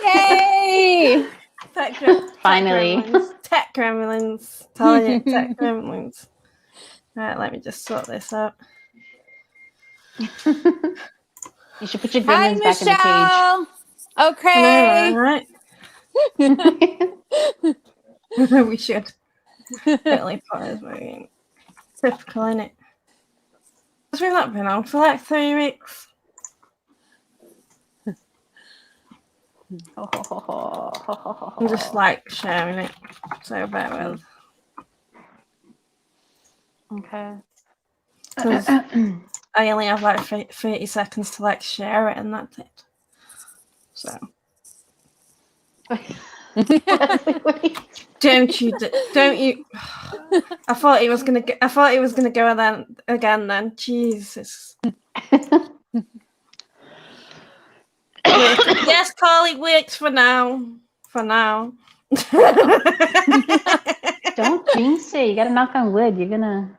Yay! Finally. Tech gremlins. Telling you, tech gremlins. Right, let me just sort this out. You should put your Hi, gremlins back in Michelle. Okay. Right. We should. Really put us moving. Typical, innit? Because we've not been on for like 3 weeks. I'm just like sharing it. So bear with. Okay. Because I only have like 30 seconds to like share it and that's it. So. Don't you? I thought he was gonna go. again. Then Jesus. Yes, Carly works for now. Don't jinx it. You gotta knock on wood. You're gonna.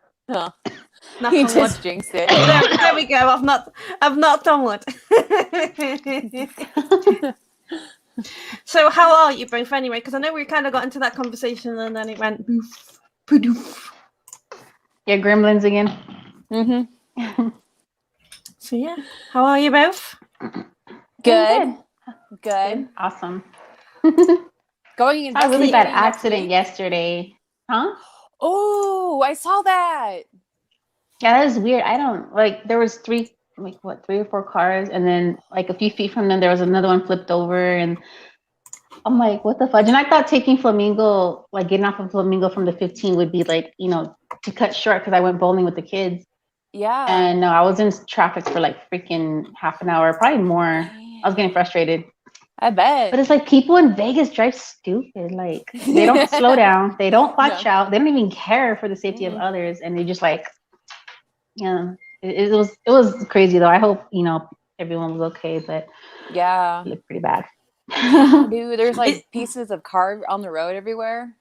You just jinxed it. There we go. I've knocked on wood. So how are you both anyway? Because I know we kind of got into that conversation and then it went boof, poof. Yeah, gremlins again. Mm-hmm. So yeah, how are you both? Good. Awesome. Going in. A really bad accident yesterday. Huh? Oh, I saw that. Yeah, that was weird. I don't like. There was 3 or 4 cars, and then like a few feet from them, there was another one flipped over, and I'm like, what the fudge? And I thought taking Flamingo, like getting off of Flamingo from the 15 would be like, to cut short because I went bowling with the kids. Yeah. And no, I was in traffic for like freaking half an hour, probably more. I was getting frustrated. I bet. But it's like people in Vegas drive stupid. Like they don't slow down. They don't watch out. They don't even care for the safety of others. And they just like, it was crazy though. I hope, everyone was okay, but yeah, it looked pretty bad. Dude, there's like pieces of car on the road everywhere.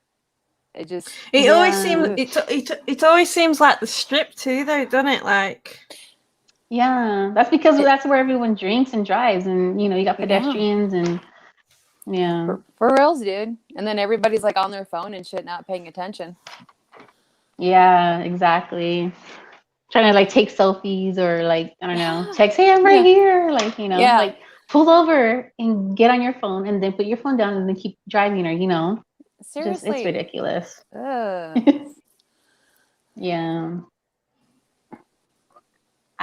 It always seems like the Strip too, though, doesn't it? Like, yeah, that's because that's where everyone drinks and drives, and you got pedestrians and for reals, dude. And then everybody's like on their phone and shit, not paying attention. Yeah, exactly. Trying to like take selfies or like I don't know, text, hey, I'm right here, like like pull over and get on your phone and then put your phone down and then keep driving or Seriously, it's ridiculous. Yeah.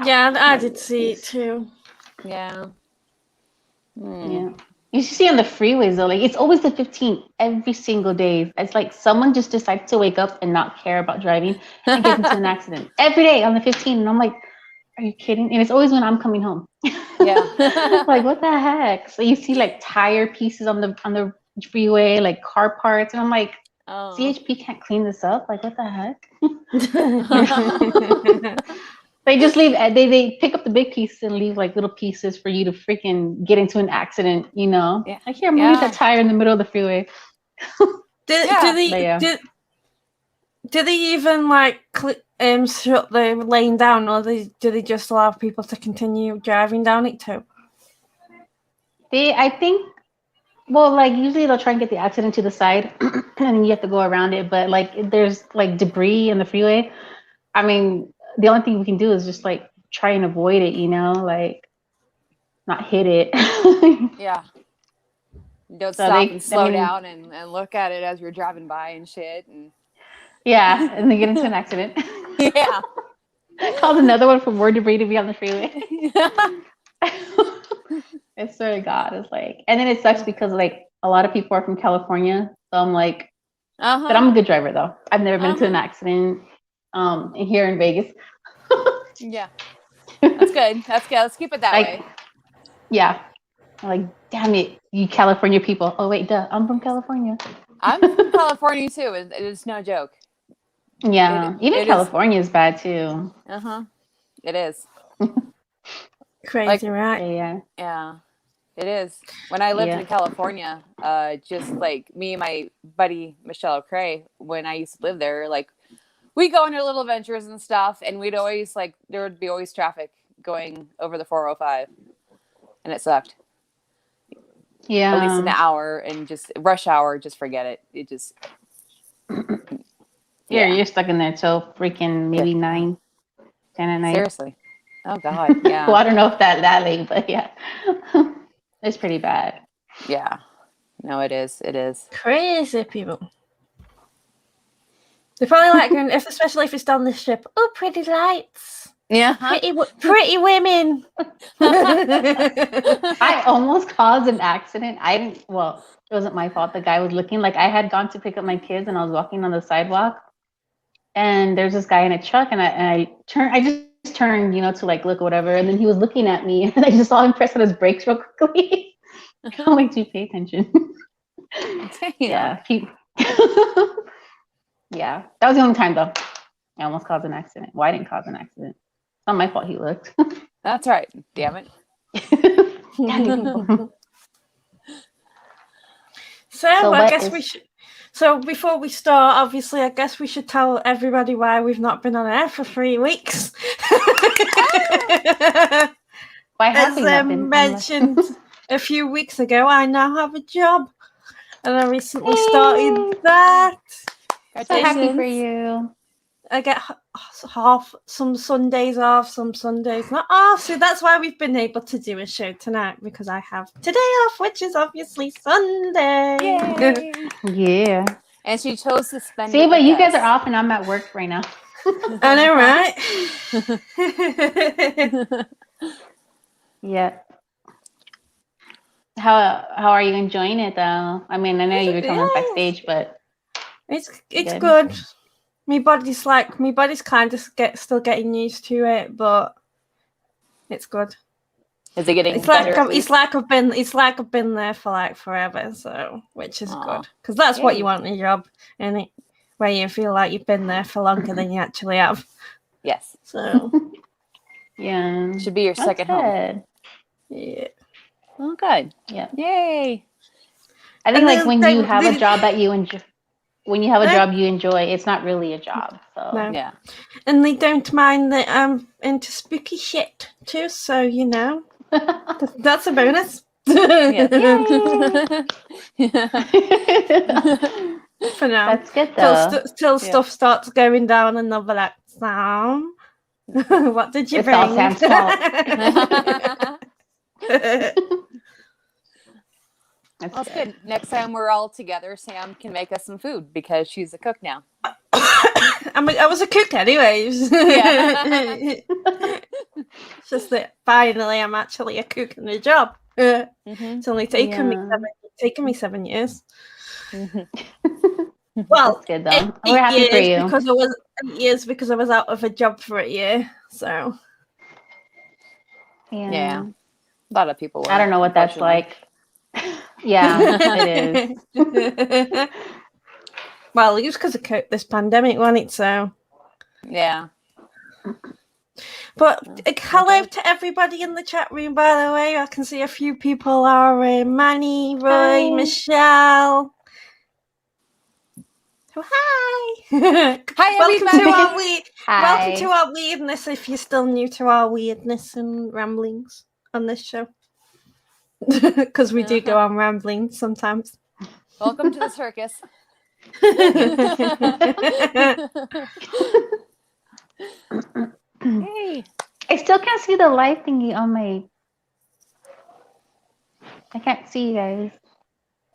Yeah, I did see it too. Yeah. Yeah. You see on the freeways though, like it's always the 15 every single day. It's like someone just decides to wake up and not care about driving and get into an accident every day on the 15. And I'm like, are you kidding? And it's always when I'm coming home. Yeah. Like what the heck? So you see like tire pieces on the freeway, like car parts, and I'm like, CHP can't clean this up. Like what the heck? They just leave. They pick up the big pieces and leave like little pieces for you to freaking get into an accident. Yeah. Like here, I'm gonna leave that tire in the middle of the freeway. Do they even like shut the lane down, or do they just allow people to continue driving down it too? I think. Well, like usually they'll try and get the accident to the side, and then you have to go around it. But like there's like debris in the freeway. I mean, the only thing we can do is just like try and avoid it, like not hit it. Yeah. Don't stop and slow down and look at it as you're driving by and shit. And yeah, and then get into an accident. Yeah. Cause another one for more debris to be on the freeway. I swear to God, it's like, and then it sucks because like a lot of people are from California, so I'm like, but I'm a good driver though. I've never been into an accident. Here in Vegas. Yeah, that's good. That's good. Let's keep it that way. Yeah, like damn it, you California people. Oh wait, duh, I'm from California. I'm from California too. It's no joke. Yeah, even California is bad too. It is. Crazy, right? Yeah, it is. When I lived in California, just like me and my buddy Michelle Cray, when I used to live there, like we go on our little adventures and stuff, and we'd always there would be always traffic going over the 405, and it sucked. Yeah. at least an hour, and just rush hour, just forget it. It just You're stuck in there till freaking maybe 9, 10 at night. seriously. Oh God, yeah, Well, I don't know if that late, but yeah, it's pretty bad. yeah. No, it is. It is. Crazy people. They probably like going, especially if it's down the ship. Oh, pretty lights. Yeah. Pretty women. I almost caused an accident. I didn't. Well, it wasn't my fault. The guy was looking like I had gone to pick up my kids, and I was walking on the sidewalk, and there's this guy in a truck, and I turned. I just turned, to like look or whatever, and then he was looking at me, and I just saw him press on his brakes real quickly. I'm like, dude, pay attention. Yeah. Yeah, that was the only time though. I almost caused an accident. Well, I didn't cause an accident. It's not my fault he looked. That's right. Damn it. So So I what guess is- we should. So before we start, obviously, I guess we should tell everybody why we've not been on air for 3 weeks. Why have As we not been mentioned a few weeks ago, I now have a job, and I recently started that. So happy for you. I get half some Sundays off, some Sundays not off. So that's why we've been able to do a show tonight, because I have today off, which is obviously Sunday. Yay. Yeah. And she chose to spend. See, it but with you guys us. are off, and I'm at work right now. I know, right? Yeah. How are you enjoying it though? I mean, I know you were telling us backstage, but It's Good. good. My body's kind of still getting used to it, but it's good. Is it getting It's like better? I've been there for like forever, so which is Aw. good, because that's what Yay. you want in a job, and where you feel like you've been there for longer than you actually have. Yes. So yeah. Should be your That's second home. good. yeah. Oh, good. Yeah. Yay. I think And like then when they- you have a they- job that you enjoy, when you have a Huh? job you enjoy, it's not really a job. So No. Yeah. And they don't mind that I'm into spooky shit too, so that's a bonus. Yes. For now. That's good though. Till stuff starts going down, and they'll be like, Sam, what did you It's all bring? Sam's fault. That's good. Next time we're all together, Sam can make us some food because she's a cook now. I was a cook anyways. Yeah. It's just that finally I'm actually a cook in a job. It's Mhm. only taken me 7 years. Well, That's good though. We're happy for you. because I was 8 years because I was out of a job for a year. So Yeah. A lot of people. I don't know what that's unfortunately. like. Yeah, it is. well, it was because of this pandemic, wasn't it? So Yeah. but hello to everybody in the chat room, by the way. I can see a few people are Manny, Roy, Hi. Michelle. Oh, hi. Hi, Welcome to everybody. our Hi. welcome to our weirdness. If you're still new to our weirdness and ramblings on this show, because we do go on ramblings sometimes. Welcome to the circus. Hey. I still can't see the live thingy on my. I can't see you guys.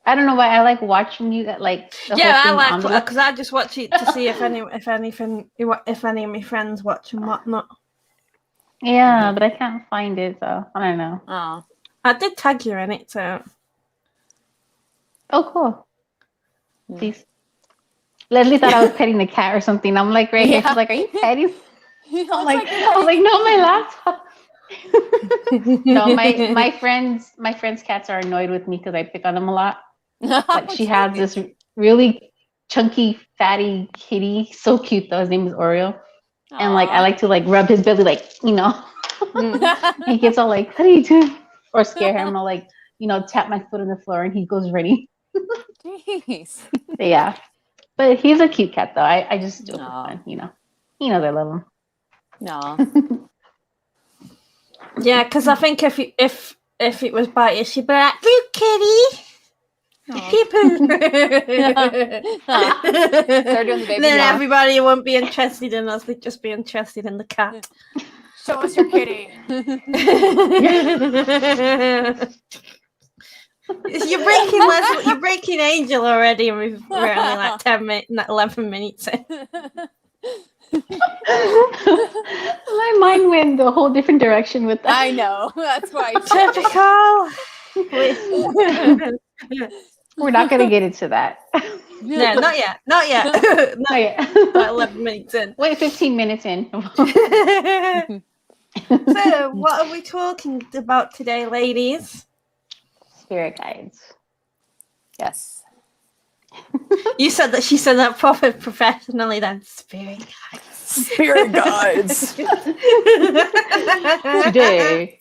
I don't know why I like watching you. Like the Yeah, I whole thing on like the because I just watch it to see if any of my friends watch and whatnot. Yeah, but I can't find it, so I don't know. Oh. I did tag you in it, so Oh, cool. Hmm. Please. Leslie thought I was petting the cat or something. I'm like right here. Yeah. She's like, "Are you petting?" I'm I'm like, "No, my laptop." No, my friends' cats are annoyed with me because I pick on them a lot. Like she has this really chunky, fatty kitty, so cute though. His name is Oreo, and like I like to like rub his belly, like he gets all like, "What are you doing?" Or scare him, or like tap my foot on the floor, and he goes ready. Jeez. But yeah, but he's a cute cat though. I just do it for Aw. fun, He knows I love him. No. yeah, because I think if if it was by you, she'd be like, "Look, kitty." People. Start doing the baby Then yawn. everybody won't be interested in us; they'd just be interested in the cat. Show us your kitty. You're breaking Angel already, and we're only like 10 minutes, 11 minutes in. My mind went the whole different direction with that. I know. That's why. Typical. We're not gonna get into that. No, not yet. Not yet. Not yet. About 11 minutes in. Wait, 15 minutes in. So, what are we talking about today, ladies? Spirit guides. Yes. You said that she said that proper professionally then. Spirit guides. Spirit guides. Today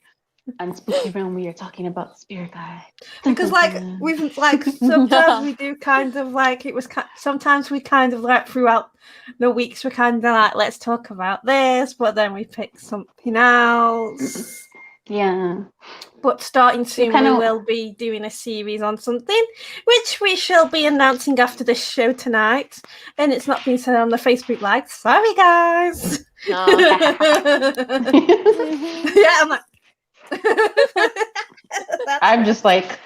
on Spooky Realm, we are talking about spirit guides. Because we've sometimes we do kind of like sometimes we kind of like throughout the weeks we're kind of like, let's talk about this, but then we pick something else. Yeah. But starting soon, we will be doing a series on something, which we shall be announcing after this show tonight. And it's not been said on the Facebook Live. Sorry, guys. No. Yeah, I'm like. I'm just like.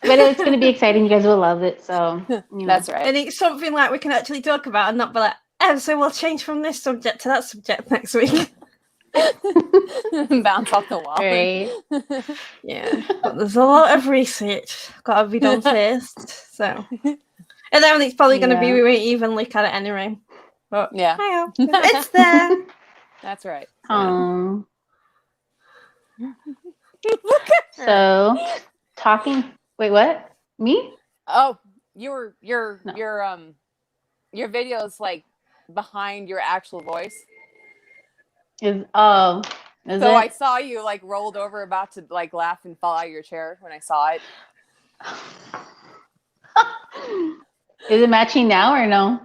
But it's going to be exciting. You guys will love it. So That's right. And it's something like we can actually talk about and not be like, so we'll change from this subject to that subject next week. Bounce off the wall. Right. Yeah, but there's a lot of research got to be done first. So, and then it's probably going to be, we won't even look at it anyway. But Yeah. It's there. That's right. So, talking. Wait, what? Me? Oh, your video's like behind your actual voice. Is So it? I saw you like rolled over about to like laugh and fall out of your chair when I saw it. Is it matching now or no?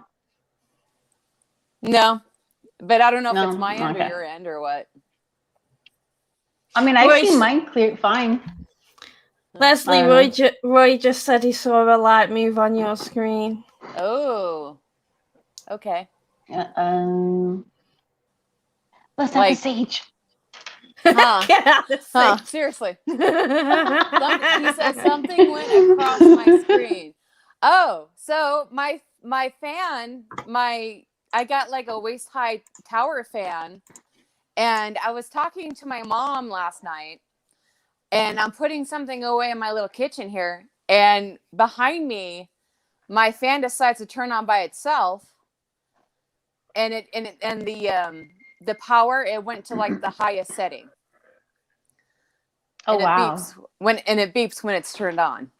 No, but I don't know if it's my end Okay. or your end or what. I mean, I see mine clear fine. Leslie, Roy just said he saw a light move on your screen. Oh, okay. Let's have Like- the sage. Huh. Get out of Huh. sight. Seriously. He said something went across my screen. Oh, so my fan, I got like a waist high tower fan, and I was talking to my mom last night, and I'm putting something away in my little kitchen here, and behind me, my fan decides to turn on by itself, and the power, it went to like the highest setting. Oh, and wow. it beeps when it's turned on.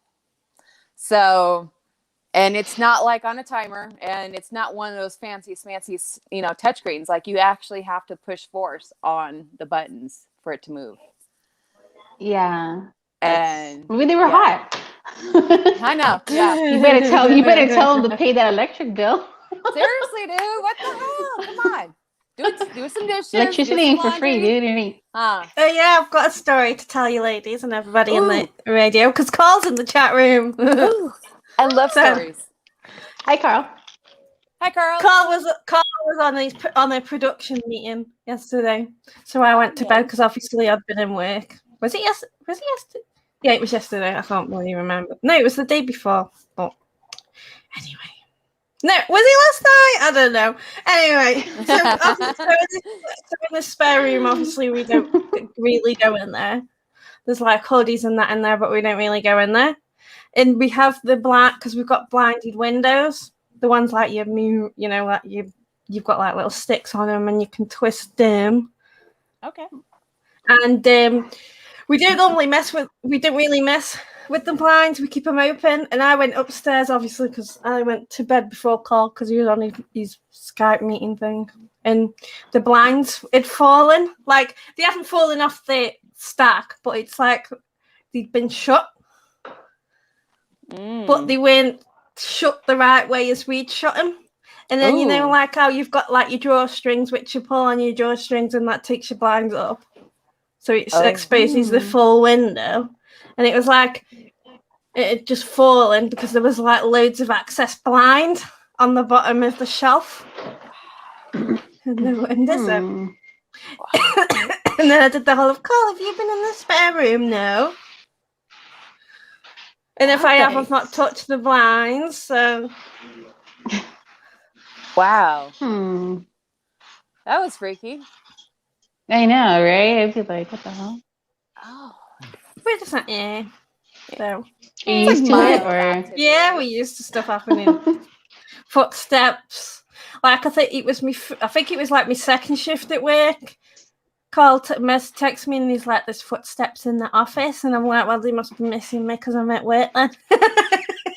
So, and it's not like on a timer, and it's not one of those fancy touchscreens. Like you actually have to push force on the buttons for it to move. Yeah. And maybe they were hot. I know. Yeah. You better tell them to pay that electric bill. Seriously, dude. What the hell? Come on. Do some dishes. Electricity ain't for free, dude. Huh. Oh yeah, I've got a story to tell you, ladies, and everybody in the radio, because Carl's in the chat room. I love stories. Hi, Carl. Hi, Carl. Carl was on a production meeting yesterday, so I went to bed because obviously I'd been in work. Was it yesterday? Yeah, it was yesterday. I can't really remember. No, it was the day before. But anyway. No, was it last night? I don't know. Anyway, so in the spare room, obviously we don't really go in there. There's like hoodies and that in there, but we don't really go in there. And we have the because we've got blinded windows. The ones like you move, like you've got like little sticks on them and you can twist them. Okay. And we don't really mess with the blinds. We keep them open. And I went upstairs, obviously, because I went to bed before Carl because he was on his Skype meeting thing. And the blinds had fallen. Like, they haven't fallen off the stack, but it's like they'd been shut. But they weren't shut the right way as we'd shut them. And then, like how you've got like your drawstrings, which you pull on your drawstrings and that takes your blinds up. so it Oh. exposes the full window, and it was like it had just fallen because there was like loads of access blind on the bottom of the shelf. And the windows open. And then I did the whole of, Carl, have you been in the spare room? No. And if I have, I've not touched the blinds, so... Wow. Hmm. That was freaky. I know, right? I'd be like, what the hell? Oh. We're just not, yeah. So, Are you It's used to mild it, or? activity. yeah, we used to stuff happening. Footsteps. Like, I think it was like my second shift at work. Carl texts me and he's like, there's footsteps in the office. And I'm like, well, they must be missing me because I'm at work then.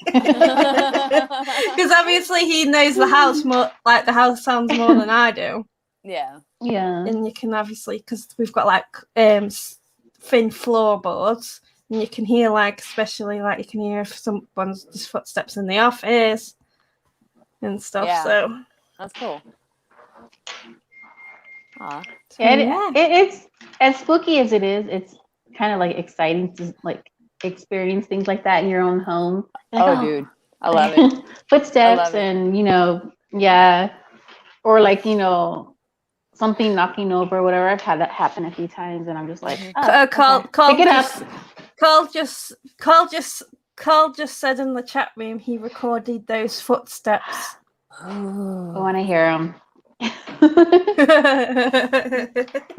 Because obviously he knows the house more, like the house sounds more than I do. Yeah. Yeah. And you can obviously, because we've got like thin floorboards, and you can hear like, especially like you can hear if someone's just footsteps in the office and stuff. Yeah. So That's cool. Aw. Yeah, it's as spooky as it is. It's kind of like exciting to like experience things like that in your own home. Like, Dude. I love it. Footsteps I love it. and yeah, or like something knocking over, whatever. I've had that happen a few times, and I'm just like, Carl pick it up. Carl just said in the chat room he recorded those footsteps. I want to hear them.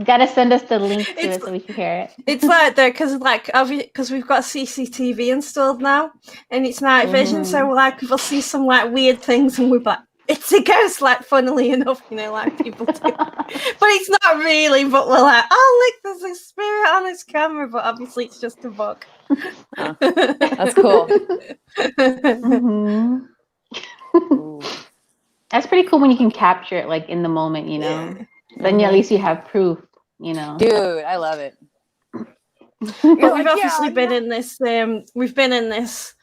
Gotta send us the link to it so we can hear it. It's like though, because we've got CCTV installed now, and it's night vision, so like we'll see some like weird things, and we're like, it's a ghost, like funnily enough, like people do. But it's not really. But we're like, oh look, there's a spirit on his camera, but obviously it's just a bug. Oh, that's cool. Mhm. Ooh. That's pretty cool when you can capture it like in the moment, Yeah. Then at least you have proof, Dude, I love it. But we've obviously been in this. We've been in this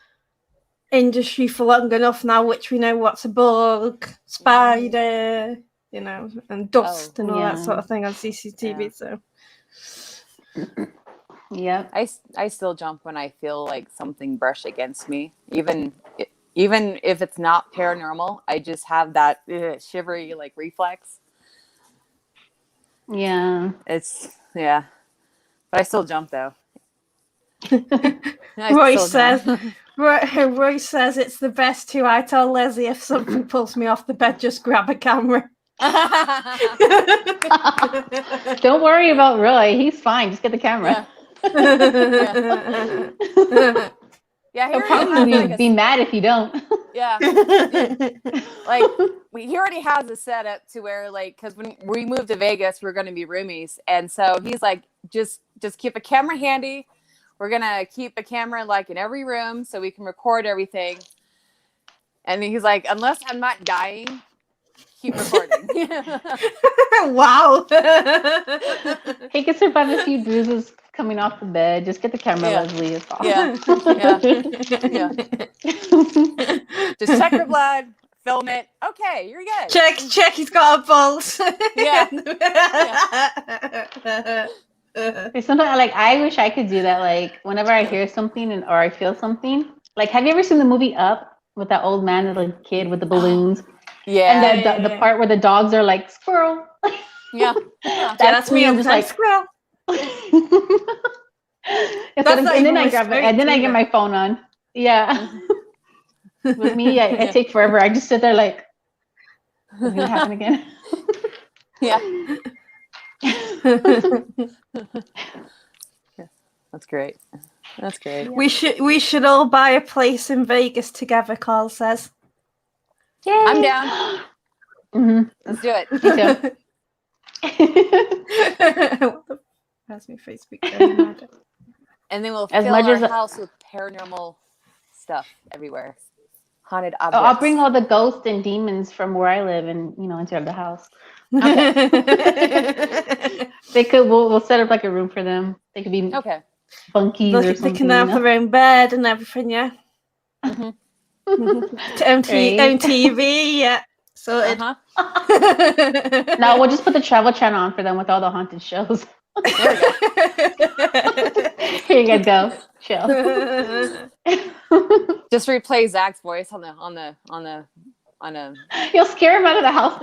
industry for long enough now, which we know what's a bug, spider, and dust and all that sort of thing on CCTV. Yeah. So, Yep. I still jump when I feel like something brush against me, even if it's not paranormal. I just have that shivery like reflex. Yeah. But I still jump though. Roy says it's the best too. I tell Leslie if something pulls me off the bed, just grab a camera. Don't worry about Roy. He's fine. Just get the camera. Yeah, He'll probably be mad if you don't. Yeah. Like he already has a setup to where like, because when we moved to Vegas, we're going to be roomies, and so he's like, just keep a camera handy. We're gonna keep a camera like in every room so we can record everything. And he's like, unless I'm not dying, keep recording. Wow. He could survive a few bruises coming off the bed. Just get the camera, Leslie. It's all. Yeah. Just check your blood, film it. Okay, you're good. Check. He's got a pulse. Yeah. Sometimes, like, I wish I could do that. Like, whenever I hear something or I feel something. Like, have you ever seen the movie Up with that old man and the kid with the balloons? Yeah. And the part where the dogs are like squirrel. Yeah. That's me. I'm I'm just like like squirrel. And then I grab it, and then I get my phone on. Yeah. With me, I take forever. I just sit there like, is it gonna happen again? Yeah. That's great. We should all buy a place in Vegas together, Carl says. Yay. I'm down. Mm-hmm. Let's do it. Me too. That's my Facebook. Going mad. And then we'll As fill much our as house with paranormal stuff everywhere. Haunted objects. I'll bring all the ghosts and demons from where I live and into the house. We'll set up like a room for them. They could be bunkies or something. They can have their own bed and everything, yeah. Mm-hmm. Own TV, yeah. So No, we'll just put the Travel Channel on for them with all the haunted shows. Here you guys go. Chill. Just replay Zach's voice on a. You'll scare him out of the house.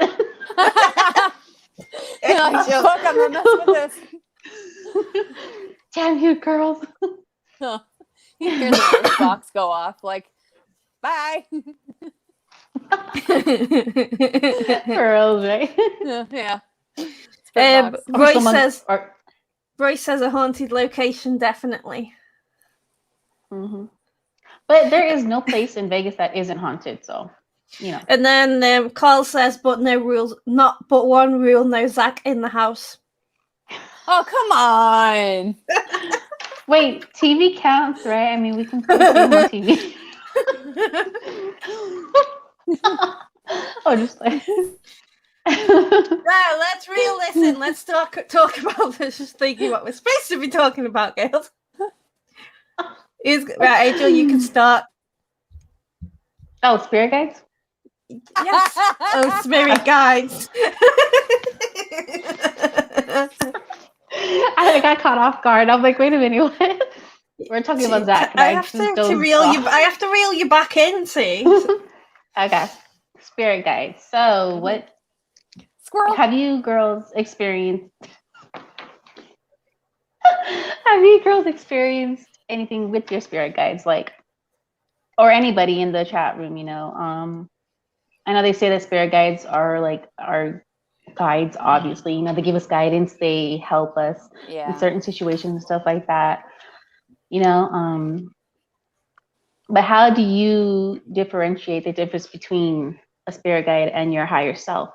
You're like, fuck, I'm not messing with this. Damn you, girls. You hear the voice box go off, like, bye. Girls, right? Yeah. Roy says a haunted location, definitely. Mm-hmm. But there is no place in Vegas that isn't haunted, so you know. And then Carl says, but no rules, not but one rule, no Zach in the house. Oh, come on. Wait, TV counts, right? I mean, we can play game on TV. Oh, just like. Right, let's re-listen. Let's talk about this. Just thinking what we're supposed to be talking about, girls. Right, Angel, you can start. Oh, spirit guides? Yes. Oh, spirit guides. I got caught off guard. I'm like, wait a minute, what? We're talking about Zach. I have to reel you. I have to reel you back in. See. Okay, spirit guides. So, what? Squirrel. Have you girls experienced? Have you girls experienced anything with your spirit guides, like, or anybody in the chat room? You know, I know they say that spirit guides are like our guides. Obviously, you know, they give us guidance. They help us in certain situations and stuff like that. You know, but how do you differentiate the difference between a spirit guide and your higher self?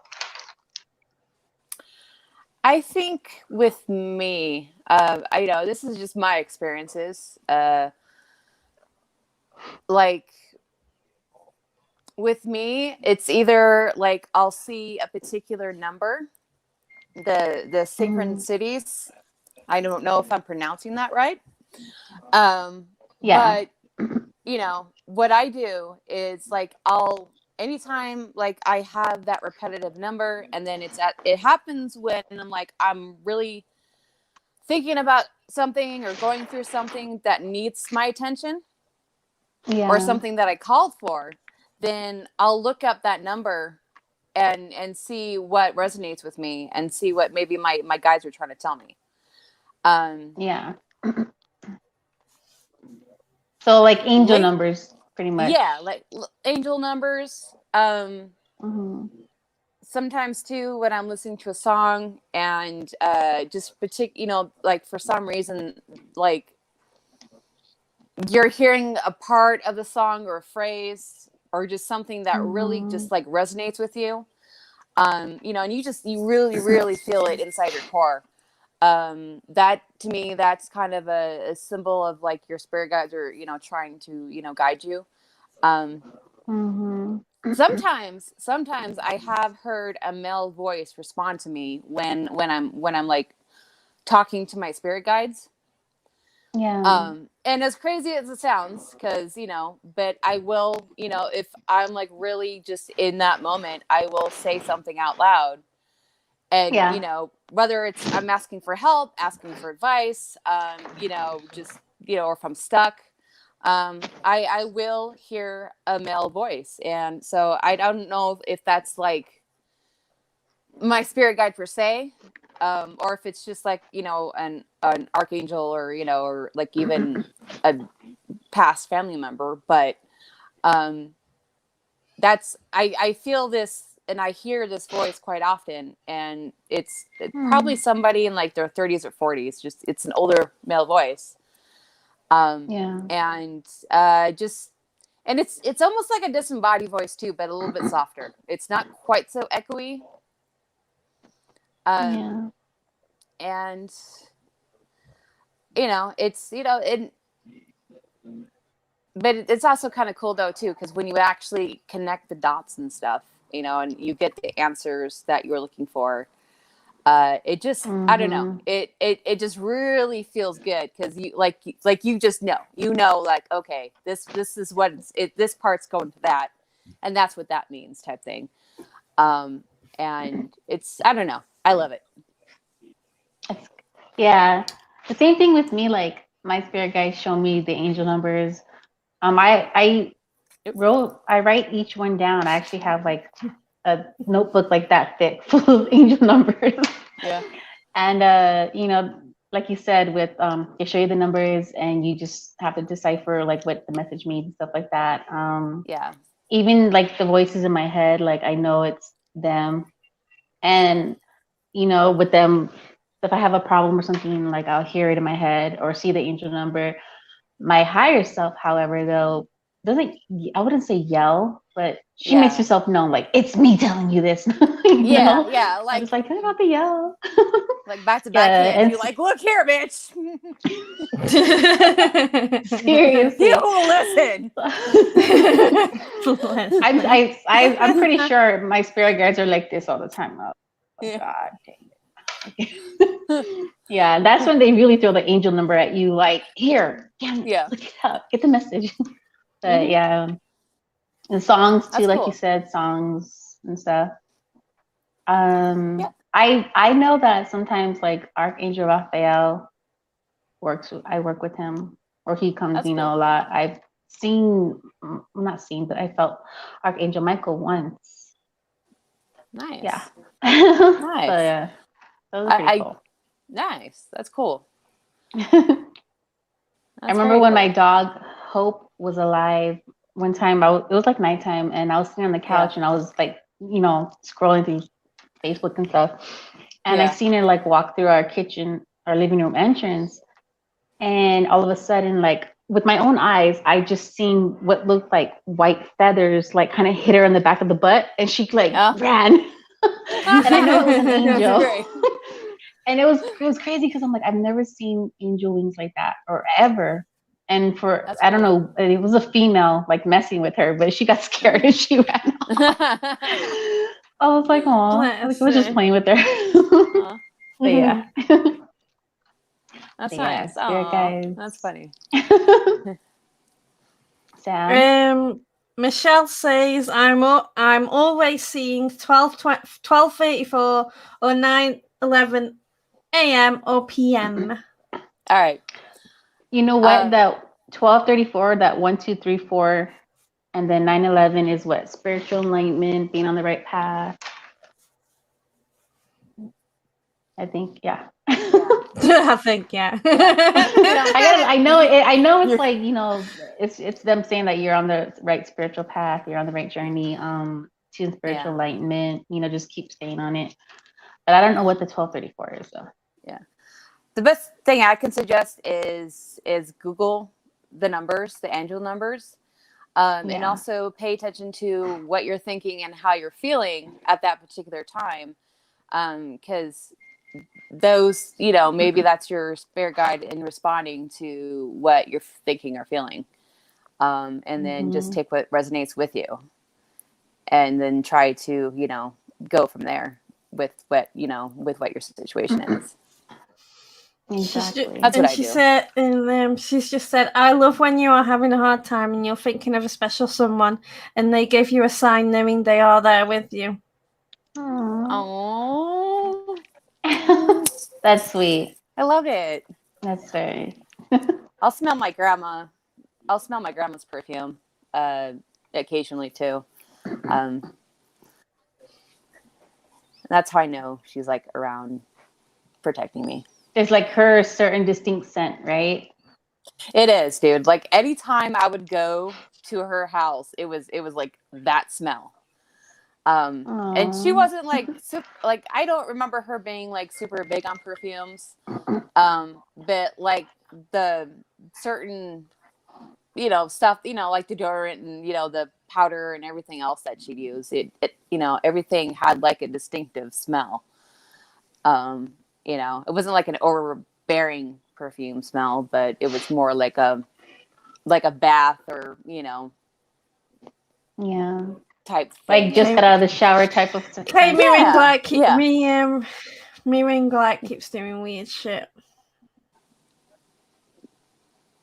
I think with me, you know, this is just my experiences. Like with me, it's either like I'll see a particular number, the synchronicities. I don't know if I'm pronouncing that right. Yeah. But you know, what I do is like anytime like I have that repetitive number, and then it happens when I'm really thinking about something or going through something that needs my attention, or something that I called for, then I'll look up that number and see what resonates with me and see what maybe my guides are trying to tell me. So like angel numbers, pretty much. Yeah, like angel numbers. Sometimes too, when I'm listening to a song and just you know, like for some reason, like you're hearing a part of the song or a phrase or just something that really just like resonates with you. You know, and you really, really feel it inside your core. That to me, that's kind of a symbol of like your spirit guides are, you know, trying to, you know, guide you. Sometimes I have heard a male voice respond to me when I'm like talking to my spirit guides. And as crazy as it sounds, because, you know, but I will, you know, if I'm like really just in that moment, I will say something out loud. And, you know, whether it's I'm asking for help, asking for advice, you know, just, you know, or if I'm stuck, I will hear a male voice. And so I don't know if that's like my spirit guide per se, or if it's just like, you know, an archangel or, you know, or like even a past family member. But that's, I feel this. And I hear this voice quite often, and it's probably somebody in like their 30s or 40s. Just it's an older male voice, and it's almost like a disembodied voice too, but a little bit softer. It's not quite so echoey. And you know, it's, you know, but it's also kind of cool though too, because when you actually connect the dots and stuff, you know, and you get the answers that you're looking for, it just I don't know, it just really feels good, because you like you just know, like, okay, this is what this part's going to that, and that's what that means, type thing. And it's, I don't know, I love it. Yeah. The same thing with me. Like my spirit guides show me the angel numbers. I write each one down. I actually have like a notebook like that thick full of angel numbers. Yeah. And like you said, with they show you the numbers and you just have to decipher like what the message means and stuff like that. Yeah. Even like the voices in my head, like I know it's them. And with them, if I have a problem or something, like I'll hear it in my head or see the angel number. My higher self, however, though, doesn't, I wouldn't say yell, but she makes Yeah. herself known, like, it's me telling you this. Yeah. Yeah. I'm Like just like, turn off the yell. back to Yeah, backhand and you, like, look here, bitch. seriously. You will listen. I'm pretty sure my spirit guides are like this all the time. Oh, Yeah. God dang it. Yeah, that's when they really throw the angel number at you, like, here, Yeah. look it up, get the message. But Mhm. yeah, and songs too, That's like cool. you said, songs and stuff. Yeah. I know that sometimes like Archangel Raphael I work with him, or he comes, That's a cool. lot. I've not seen, but I felt Archangel Michael once. Nice. Yeah. Nice. So yeah, that was pretty cool. Nice. That's cool. I remember when my dog Hope was alive. One time, it was like nighttime, and I was sitting on the couch, and I was like, scrolling through Facebook and stuff, and I seen her like walk through our living room entrance, and all of a sudden, like with my own eyes, I just seen what looked like white feathers, like kind of hit her in the back of the butt, and she like ran, and I know it was an angel. Great. And it was crazy because I'm like, I've never seen angel wings like that or ever. And I don't know, it was a female like messing with her, but she got scared and she ran off. I was like, oh, I was just playing with her. But yeah. That's Yeah, nice. spirit Oh, guides. that's funny. Sam? Michelle says I'm always seeing 12:34 or 9:11 a.m. or p.m. All right. You know what? That 12:34, that 1, 2, 3, 4, and then 9/11 is what? Spiritual enlightenment, being on the right path. I think, yeah. I think, yeah. I know it's like, it's them saying that you're on the right spiritual path, you're on the right journey to spiritual enlightenment, just keep staying on it. But I don't know what the 12:34 is though. Yeah. The best thing I can suggest is Google the numbers, the angel numbers. And also pay attention to what you're thinking and how you're feeling at that particular time. Because those, maybe that's your spirit guide in responding to what you're thinking or feeling. And then just take what resonates with you. And then try to, go from there with what your situation is. Exactly. That's what I do. Said, and she's just said, I love when you are having a hard time and you're thinking of a special someone and they give you a sign knowing they are there with you. Oh, that's sweet. I love it. That's very. I'll smell my grandma's perfume occasionally too. That's how I know she's like around protecting me. There's like her certain distinct scent, right? It is, dude. Like anytime I would go to her house, it was like that smell. And she wasn't like I don't remember her being like super big on perfumes. But like the certain stuff, like deodorant and the powder and everything else that she'd use, it everything had like a distinctive smell. It wasn't like an overbearing perfume smell, but it was more like a bath or type thing. Like just got out of the shower type of thing. Okay, me ring light keeps doing weird shit.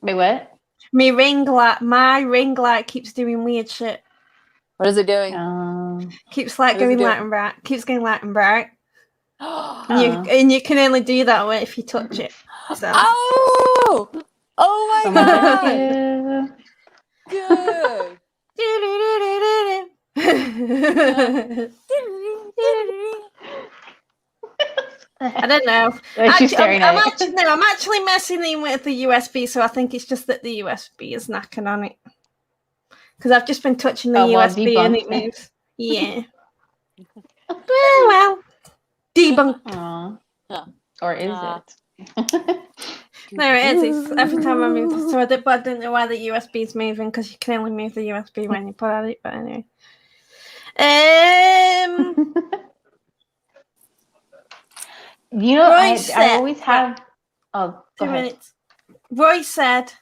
Wait, what? My ring light keeps doing weird shit. What is it doing? Keeps like going light and bright. Keeps getting light and bright. And you can only do that if you touch it. So. Oh my Someone touch god! you. Good. I don't know. She's staring at it. I'm actually messing in with the USB, so I think it's just that the USB is knacking on it. Because I've just been touching the USB and it moves. Yeah. well. Debunk. Huh. Or is it? No, it is. It's every time I move. So I don't know why the USB is moving because you can only move the USB when you put it. But anyway. You know, I always have. Oh, go 2 ahead. minutes. Roy said,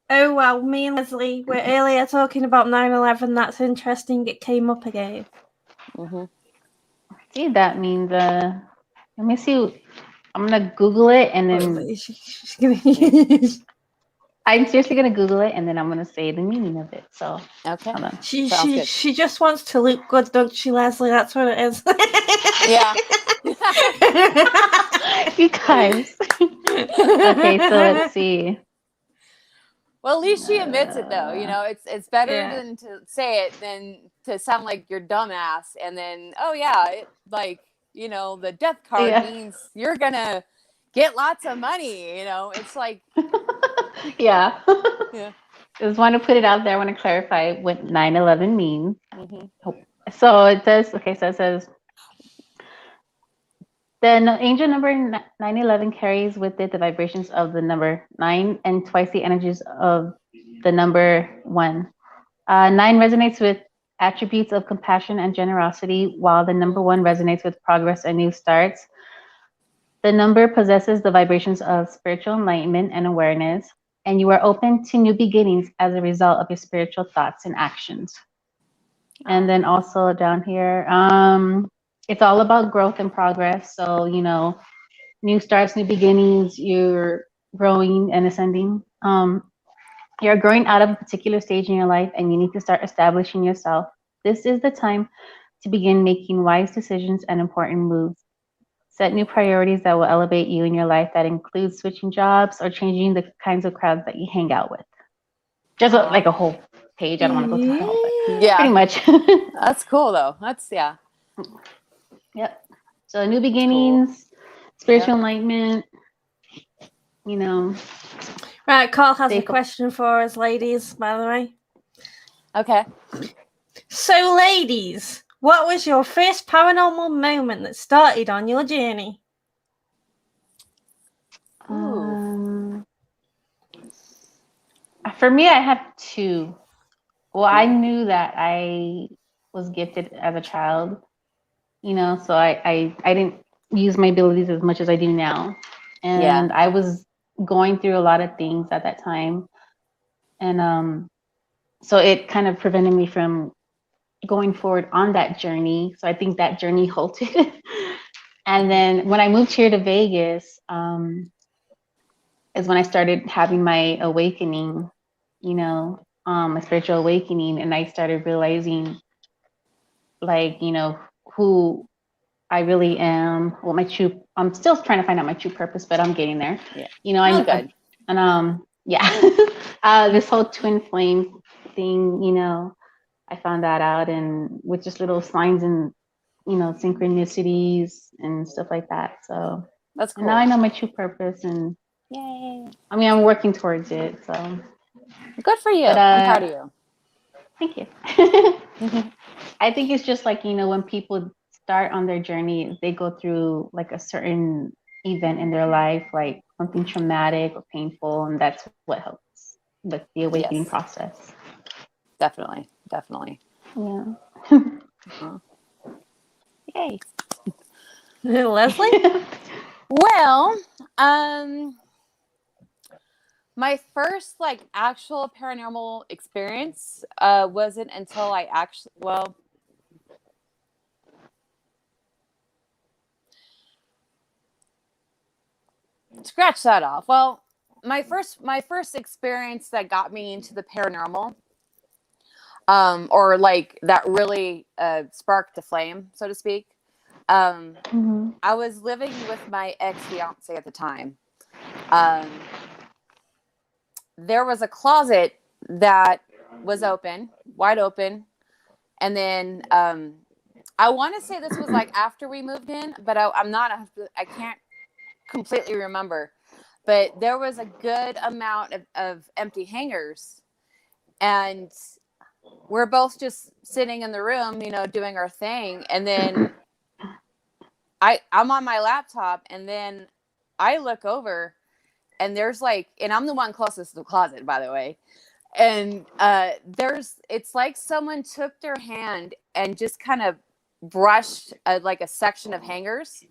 "Oh well, me and Leslie were earlier talking about 9/11. That's interesting. It came up again." Mm-hmm. See, that means. Let me see. I'm gonna Google it and then. I'm seriously gonna Google it and then I'm gonna say the meaning of it. So okay, hold on. She just wants to look good, don't she, Leslie? That's what it is. Yeah. You guys. Okay, so let's see. Well, at least she admits it, though. You know, it's better than to say it than to sound like you're dumbass. And then, oh yeah, the death card means you're gonna get lots of money. You know, it's like, yeah. Yeah. I just want to put it out there. I want to clarify what 9/11 means. Mm-hmm. So it says, okay, so it says, the angel number 911 carries with it the vibrations of the number 9 and twice the energies of the number 1. 9 resonates with attributes of compassion and generosity, while the number 1 resonates with progress and new starts. The number possesses the vibrations of spiritual enlightenment and awareness, and you are open to new beginnings as a result of your spiritual thoughts and actions. And then also down here, it's all about growth and progress. So, new starts, new beginnings, you're growing and ascending. You're growing out of a particular stage in your life and you need to start establishing yourself. This is the time to begin making wise decisions and important moves. Set new priorities that will elevate you in your life that includes switching jobs or changing the kinds of crowds that you hang out with. Just like a whole page. I don't want to go through it all, but Yeah, pretty much. That's cool, though. Yep. So new beginnings, spiritual enlightenment, Right, Carl has a question for us, ladies, by the way. Okay. So, ladies, what was your first paranormal moment that started on your journey? For me, I have 2. Well, I knew that I was gifted as a child, so I didn't use my abilities as much as I do now. And I was going through a lot of things at that time. And so it kind of prevented me from going forward on that journey. So I think that journey halted. And then when I moved here to Vegas, is when I started having my awakening, my spiritual awakening. And I started realizing, who I really am, I'm still trying to find out my true purpose, but I'm getting there. Yeah. I'm good. This whole twin flame thing, I found that out, and with just little signs and, synchronicities and stuff like that. So that's cool. And now I know my true purpose, and yay. I mean, I'm working towards it. So good for you. I'm proud of you. Thank you. I think it's just like, when people start on their journey, they go through like a certain event in their life, like something traumatic or painful, and that's what helps with the awakening process. Definitely. Yeah. Yay. Leslie? Well, my first actual paranormal experience wasn't until I actually, scratch that off. Well, my first experience that got me into the paranormal, or that really sparked the flame, so to speak, I was living with my ex-fiance at the time. There was a closet that was open, wide open. And then I want to say this was like after we moved in, but I can't completely remember. But there was a good amount of empty hangers. And we're both just sitting in the room, you know, doing our thing. And then I'm on my laptop, and then I look over, and there's like, and I'm the one closest to the closet, by the way. And it's like someone took their hand and just kind of brushed like a section of hangers.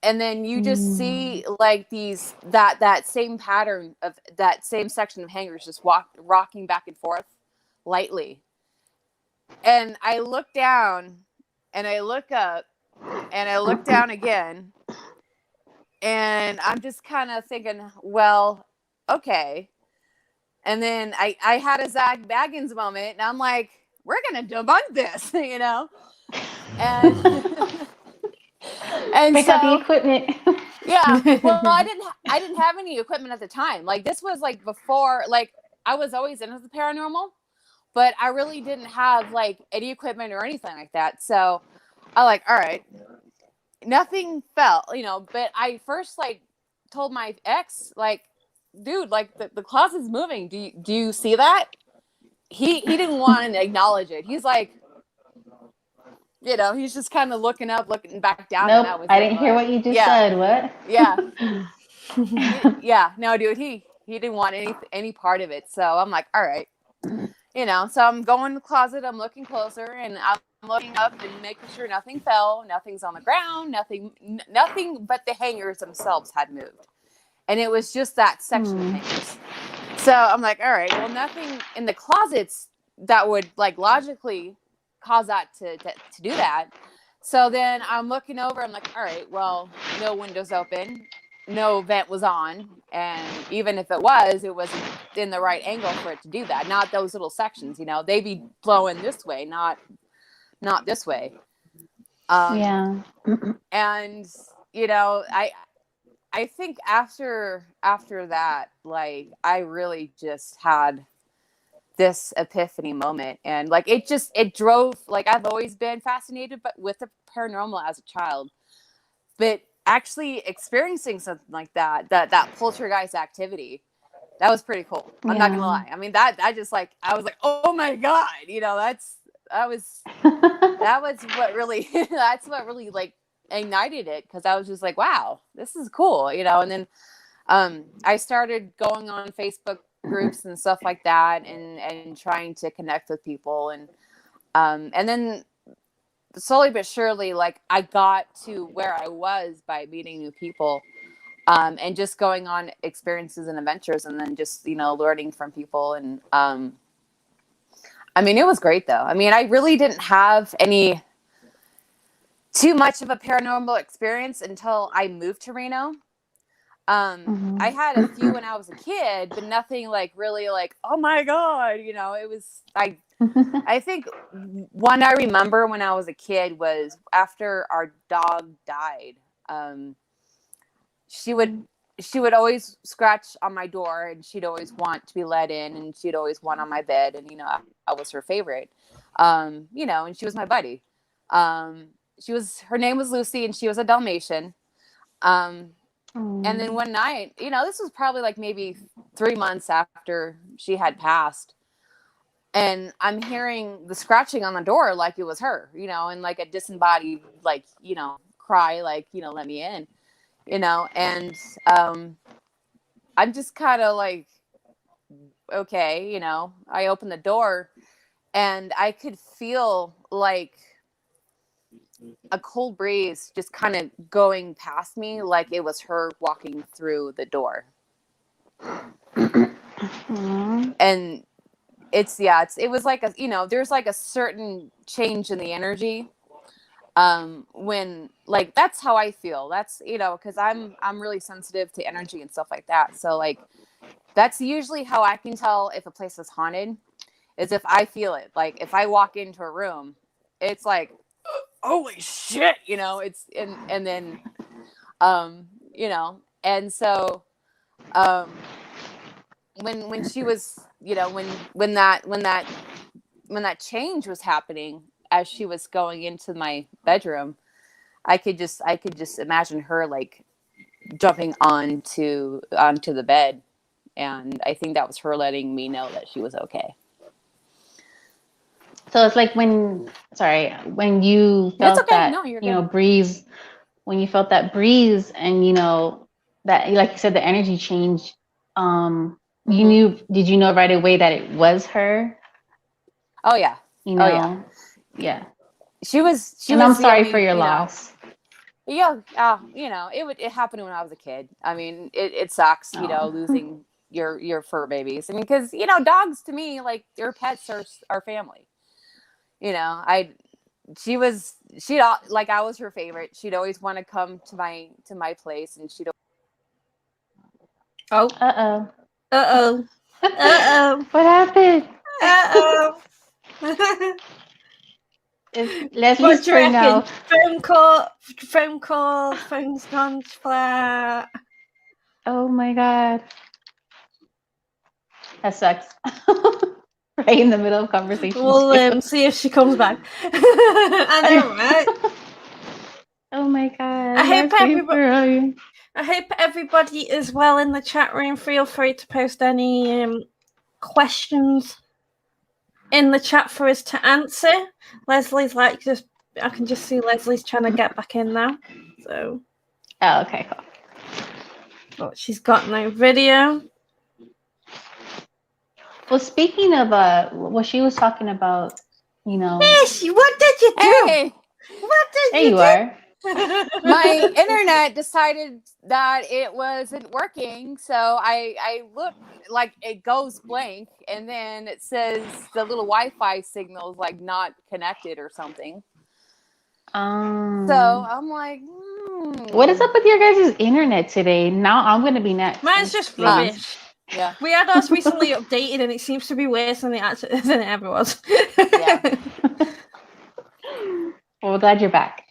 And then you just see like that same pattern of that same section of hangers just rocking back and forth lightly. And I look down and I look up and I look down again, and I'm just kind of thinking, well, okay. And then I had a Zach Baggins moment, and I'm like, we're going to debunk this, you know? And, and pick up the equipment. Yeah. Well, I didn't have any equipment at the time. Like, this was like before, like, I was always into the paranormal, but I really didn't have like any equipment or anything like that. So I like, all right, nothing fell, you know, but I first like told my ex, like, dude, like the closet's moving. Do you see that? He didn't want to acknowledge it. He's like, you know, he's just kind of looking up, looking back down. Nope, And that was I didn't hear what you just said. What? Yeah. Yeah. No, dude, he didn't want any part of it. So I'm like, all right, you know, so I'm going in the closet, I'm looking closer, and I'm looking up and making sure nothing fell, nothing's on the ground, nothing but the hangers themselves had moved. And it was just that section of hangers. So I'm like, all right, well, nothing in the closets that would like logically cause that to do that. So then I'm looking over, I'm like, all right, well, no windows open, no vent was on. And even if it was in the right angle for it to do that. Not those little sections, you know, they'd be blowing this way, not this way. Yeah. And, you know, I think after that, like, I really just had this epiphany moment, and like it drove, like, I've always been fascinated with the paranormal as a child, but actually experiencing something like that poltergeist activity, that was pretty cool. I'm not gonna lie. I mean, that I just like, I was like, oh my God, you know, that was what really that's what really like ignited it, because I was just like, wow, this is cool, you know. And then I started going on Facebook groups and stuff like that, and trying to connect with people, and then slowly but surely, like, I got to where I was by meeting new people, and just going on experiences and adventures, and then just, you know, learning from people. And I mean, it was great though. I mean, I really didn't have too much of a paranormal experience until I moved to Reno. I had a few when I was a kid, but nothing like really like, oh my God, you know. It was, I think one I remember when I was a kid was after our dog died. She would always scratch on my door, and she'd always want to be let in, and she'd always want on my bed, and, you know, I was her favorite. You know, and she was my buddy. Her name was Lucy, and she was a Dalmatian. And then one night, you know, this was probably like maybe 3 months after she had passed, and I'm hearing the scratching on the door like it was her, you know, and like a disembodied, like, you know, cry, like, you know, let me in, you know. And I'm just kind of like, okay, you know. I opened the door, and I could feel like a cold breeze just kind of going past me, like it was her walking through the door. And it was like a, you know, there's like a certain change in the energy when, like, that's how I feel. That's, you know, because I'm really sensitive to energy and stuff like that. So like, that's usually how I can tell if a place is haunted, is if I feel it. Like, if I walk into a room, it's like, holy shit, you know, it's and then you know, and so when she was, you know, when that change was happening as she was going into my bedroom, I could just imagine her like jumping onto the bed, and I think that was her letting me know that she was okay. So it's like when you That's felt okay. that, No, you're you know, good. breeze, when you felt that breeze and, you know, that, like you said, the energy change, you knew, did you know right away that it was her? Oh yeah. You Oh yeah. know? Yeah. She was And I'm the sorry only, for your you know, loss. yeah, you know, it happened when I was a kid. I mean, it sucks, you know, Oh. losing your fur babies. I mean, because, you know, dogs to me, like, their pets are family. You know, she'd like, I was her favorite. She'd always want to come to my place, and she'd. Oh. Uh-oh. Uh-oh. Uh-oh. What happened? Uh-oh. It's What Leslie's do you turn reckon? now. Phone's gone flat. Oh my God. That sucks. Right in the middle of conversation too. We'll see if she comes back. I know, right? Oh my God. I hope Leslie, everybody. where are you? I hope everybody is well in the chat room. Feel free to post any questions in the chat for us to answer. Leslie's like, I can just see Leslie's trying to get back in now. So. Oh, okay, cool. But she's got no video. Well, speaking of what she was talking about, you know. Nish, what did you do? Hey, What did There you you do? are. my internet decided that it wasn't working, so I looked, like, it goes blank, and then it says the little Wi-Fi signal's like not connected or something. So I'm like, what is up with your guys' internet today? Now I'm gonna be next. Mine's just rubbish. Yeah. We had ours recently updated, and it seems to be worse than it ever was. Yeah. Well, we're glad you're back.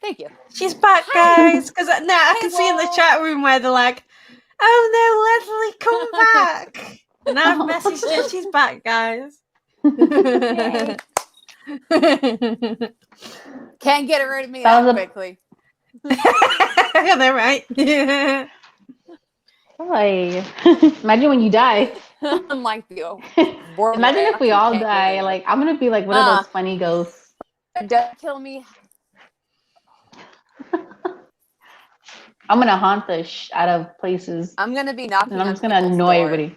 Thank you. She's back, guys. Because now I can see in the Wall. chat room where they're like, "Oh no, Leslie, come back!" And I've messaged her. She's back, guys. Can't get rid of me That that was quickly. Are they right? Boy, imagine when you die. I'm like the Imagine if we all die. Like, I'm gonna be like one of those funny ghosts. Don't kill me. I'm gonna haunt the out of places. I'm gonna be knocking. And I'm just gonna annoy everybody.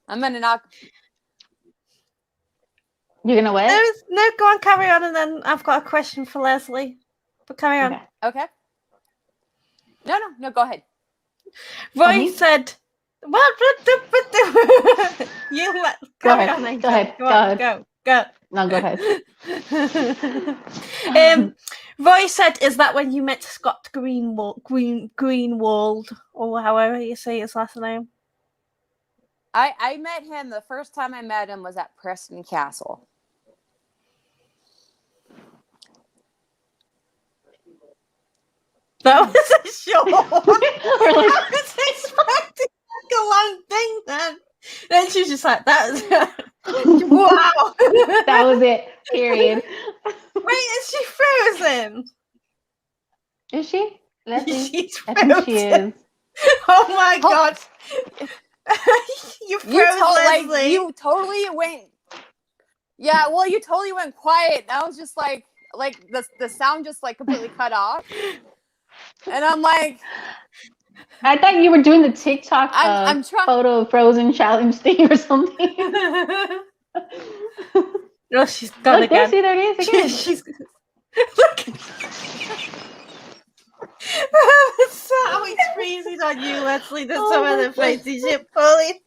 I'm gonna knock. You're gonna what? No, go on, carry on, and then I've got a question for Leslie. But carry on. Okay. No, go ahead. Roy said, "What? You let go ahead. Go ahead. Go. No, go ahead. Roy said, "Is that when you met Scott Greenwald, or however you say his last name?" I met him, the first time I met him was at Preston Castle. That was a short one. I was expecting like a long thing then. Then she was just like, that was wow. That was it. Period. Wait, is she frozen? Is she? She's frozen. I think she is. Oh my god. You froze, Leslie. Like, you totally went. Yeah, well, you totally went quiet. I was just like the sound just like completely cut off. And I'm like, I thought you were doing the TikTok I'm photo frozen challenge thing or something. No, she's gone Look, again. See, there it is again. She's look. That's so it's freezing on you, Leslie. There's some other fancy shit pulling.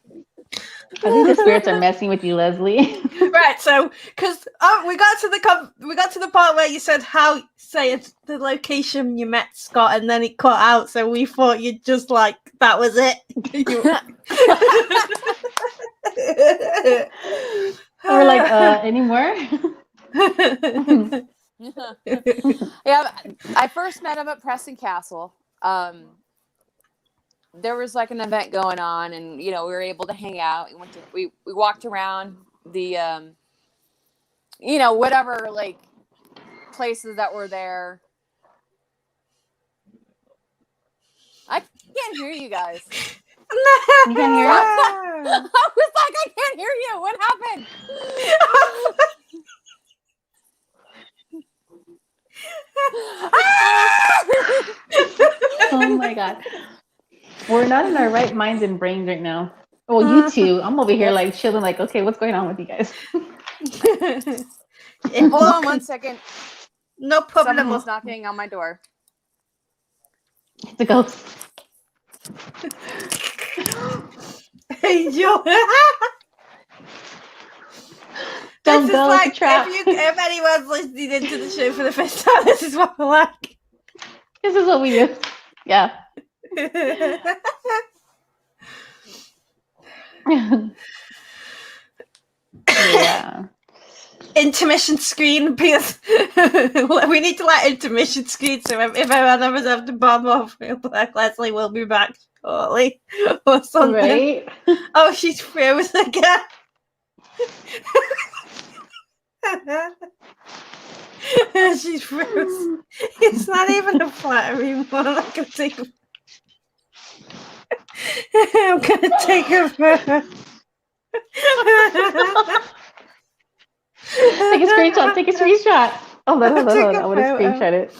I think the spirits are messing with you, Leslie. Right, so because we got to the part where you said it's the location you met Scott, and then it cut out, so we thought you'd just like that was it. We're like, anymore? Yeah, I first met him at Preston Castle. There was like an event going on, and we were able to hang out. We walked around the whatever like places that were there. I can't hear you guys. You can hear us? I was like, I can't hear you. What happened? Oh my god. We're not in our right minds and brains right now. Well, you two. I'm over here like chilling, like, okay, what's going on with you guys? Hold on 1 second. No problem. Someone was knocking on my door. It's a ghost. Hey, Joe. Don't This is go, like it's a trap. if anyone's listening into the show for the first time, this is what we're like. This is what we do. Yeah. Yeah. Intermission screen, because we need to let intermission screen, so if everyone ever have to bomb off, like Leslie will be back shortly or something. Right? Oh, she's froze again. She's froze. It's not even a flattering one. I'm gonna take I'm gonna take her for Take a screenshot. Take a screenshot. Hold on. I want to screenshot it.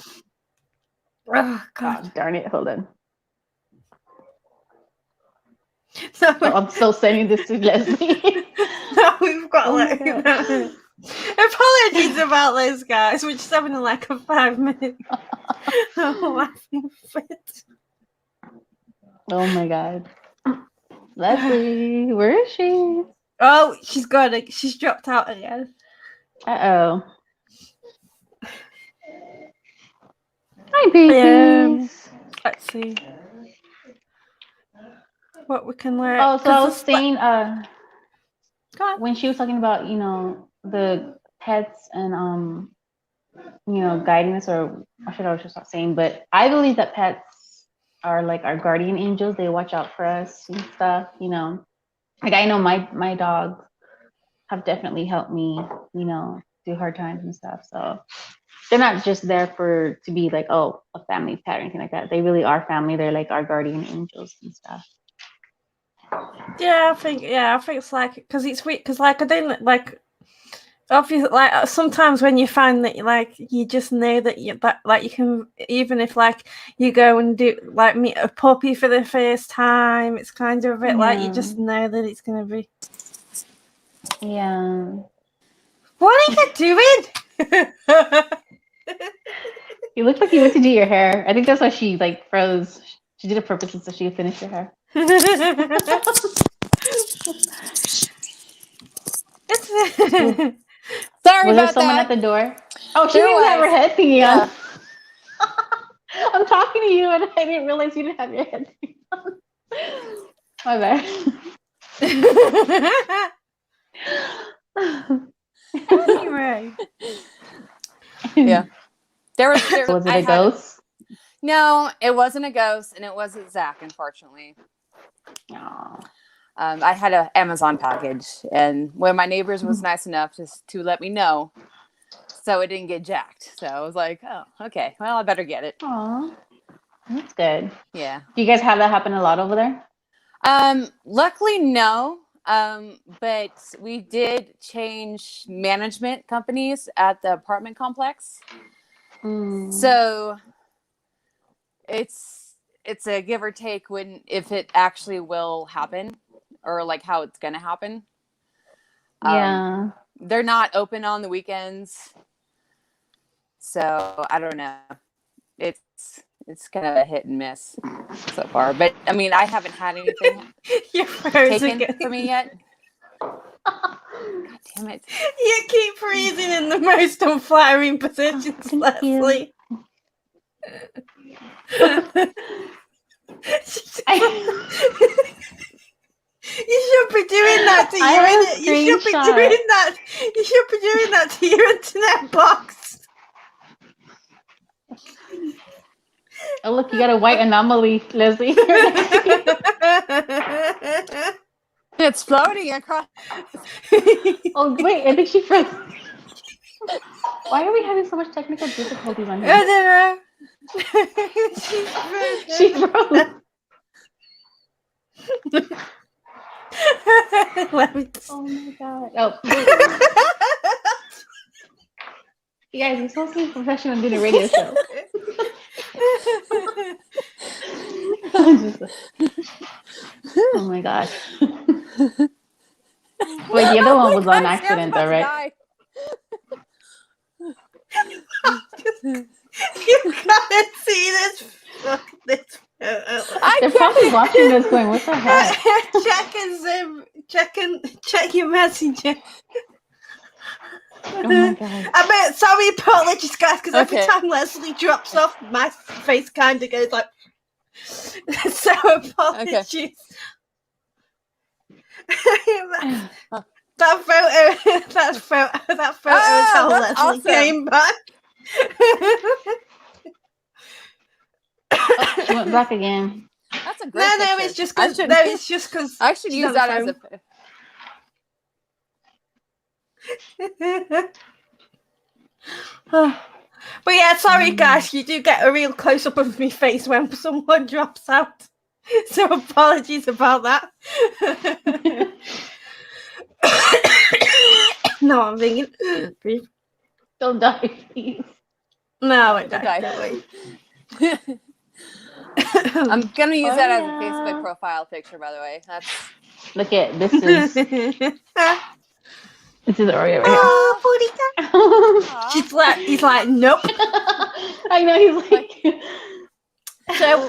Oh god. God darn it. Hold on. So, I'm still sending this to Leslie. now we've got Oh my like God. apologies about this, guys. We're just having like a 5-minute laughing fit. Oh my god. Leslie, where is she? Oh, she's got it. She's dropped out again. Uh-oh. Hi, babies. Let's see what we can learn. Oh, so I was saying, Go on. when she was talking about, the pets and, guiding us, or I should always just stop saying, but I believe that pets are like our guardian angels. They watch out for us and stuff, Like I know my dogs have definitely helped me, through hard times and stuff. So they're not just there to be like, oh, a family pet or anything like that. They really are family. They're like our guardian angels and stuff. Yeah, I think it's like, because it's weird, because like I don't like, obviously, like sometimes when you find that like you just know that you can, even if like you go and do like meet a puppy for the first time, it's kind of a bit like you just know that it's gonna be. Yeah. What are you doing? You look like you went to do your hair. I think that's why she like froze. She did it purposely so she could finish her hair. Sorry Was there about someone that. at the door? Oh, she There didn't have her was. head thingy Yeah. on. I'm talking to you and I didn't realize you didn't have your head thingy on. My bad. Anyway. Yeah. There was Was it I a had ghost? No, it wasn't a ghost, and it wasn't Zach, unfortunately. Aw. I had an Amazon package, and one of my neighbors was nice enough to let me know, so it didn't get jacked. So I was like, oh, okay, well, I better get it. Aw. That's good. Yeah. Do you guys have that happen a lot over there? Luckily, no. But we did change management companies at the apartment complex. So it's a give or take if it actually will happen, or like how it's gonna happen. Yeah. They're not open on the weekends, so I don't know. It's kind of a hit and miss so far. But I mean, I haven't had anything You're frozen taken again. for me yet. God damn it! You keep freezing in the most unflattering positions, thank you. Leslie. You should be doing that to I your have a internet. You should be screenshot. doing that. You should be doing that to your internet box. Oh, look, you got a white anomaly, Leslie. It's floating across. Oh, wait, I think she froze. Why are we having so much technical difficulties on I here? don't know. She froze. Let me. Oh my god. Oh. You guys, you're supposed to be professional and doing a radio show. Oh my gosh. Wait, the other one was on accident though, right? You gotta see this photo. They're probably watching this going, what the heck? Check your messenger. Oh my god. I mean, sorry, apologies, guys, because every Okay. time Leslie drops off, my face kind of goes like. So apologies. That photo is how that's Leslie awesome. came back. She went back again. That's a great No, picture. it's just I because. should, No, it's just because. I should use that as a. But yeah, sorry guys, you do get a real close up of my face when someone drops out. So apologies about that. No, I'm thinking. Don't die, please. No, I don't. Die. Don't worry. I'm gonna use that as a yeah. Facebook profile picture, by the way. That's Look at this is Oreo right Oh, Purita. here. He's like, nope. I know he's like So,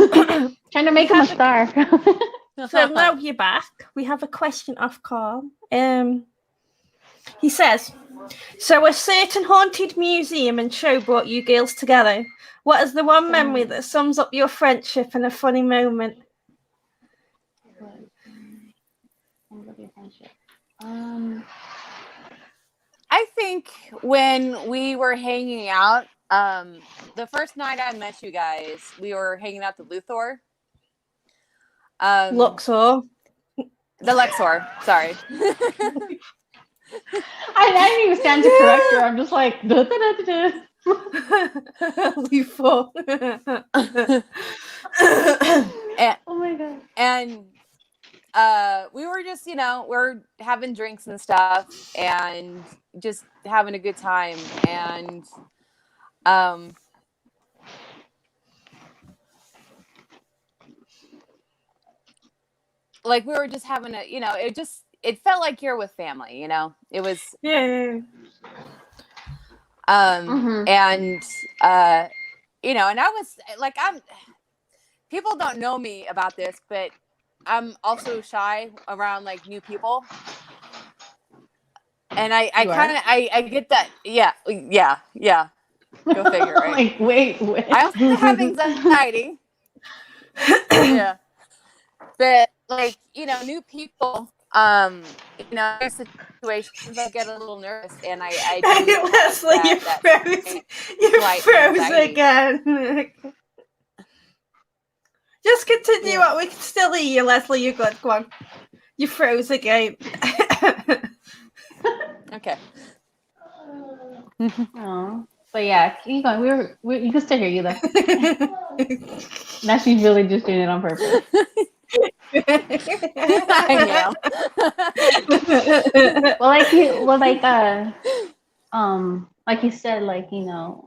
trying to make him a star. so now you're back. We have a question off Carl. He says, so a certain haunted museum and show brought you girls together. What is the one memory that sums up your friendship and a funny moment? I think when we were hanging out, the first night I met you guys, we were hanging out at the Luthor. Luxor. The Luxor, sorry. I didn't even stand to correct her. I'm just like, da, da, da, da, da. Luthor. Oh my god. And we were just, we're having drinks and stuff and just having a good time. And like we were just having it felt like you're with family, it was Yeah. Mhm. and and I was like, people don't know me about this, but I'm also shy around like new people. And I You are? kind of, I get that. Yeah. Go figure, right? Like, wait. I also have anxiety. Yeah. But like, new people, there's situations I get a little nervous and I do Leslie, you that froze. You slight froze anxiety. again. Just continue Yeah. what we can still hear you, Leslie. You're good. Go on. You froze again. Okay. Oh. But yeah, keep going. You can still hear you though. Now she's really just doing it on purpose. I know. Well, like you said, like, when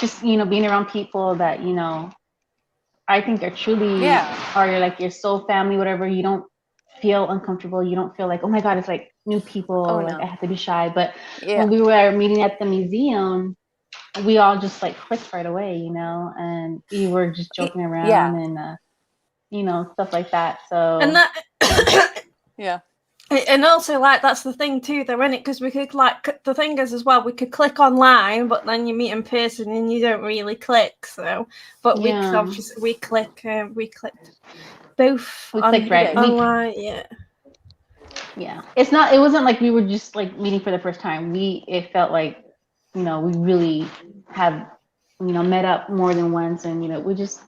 just being around people that I think are truly are like your soul family, whatever. You don't feel uncomfortable. You don't feel like, oh my god, it's like new people. Oh, like no. I have to be shy. But Yeah. when we were meeting at the museum, we all just like clicked right away, and we were just joking around and stuff like that. So And that. Yeah. And also, like, that's the thing too, though, isn't it? Because we could, like, the thing is as well, we could click online, but then you meet in person and you don't really click. So, but we Yeah. obviously we clicked. both We on, clicked right. online. Yeah. Yeah, it wasn't like we were just like meeting for the first time. It felt like, we really have, met up more than once, and we just,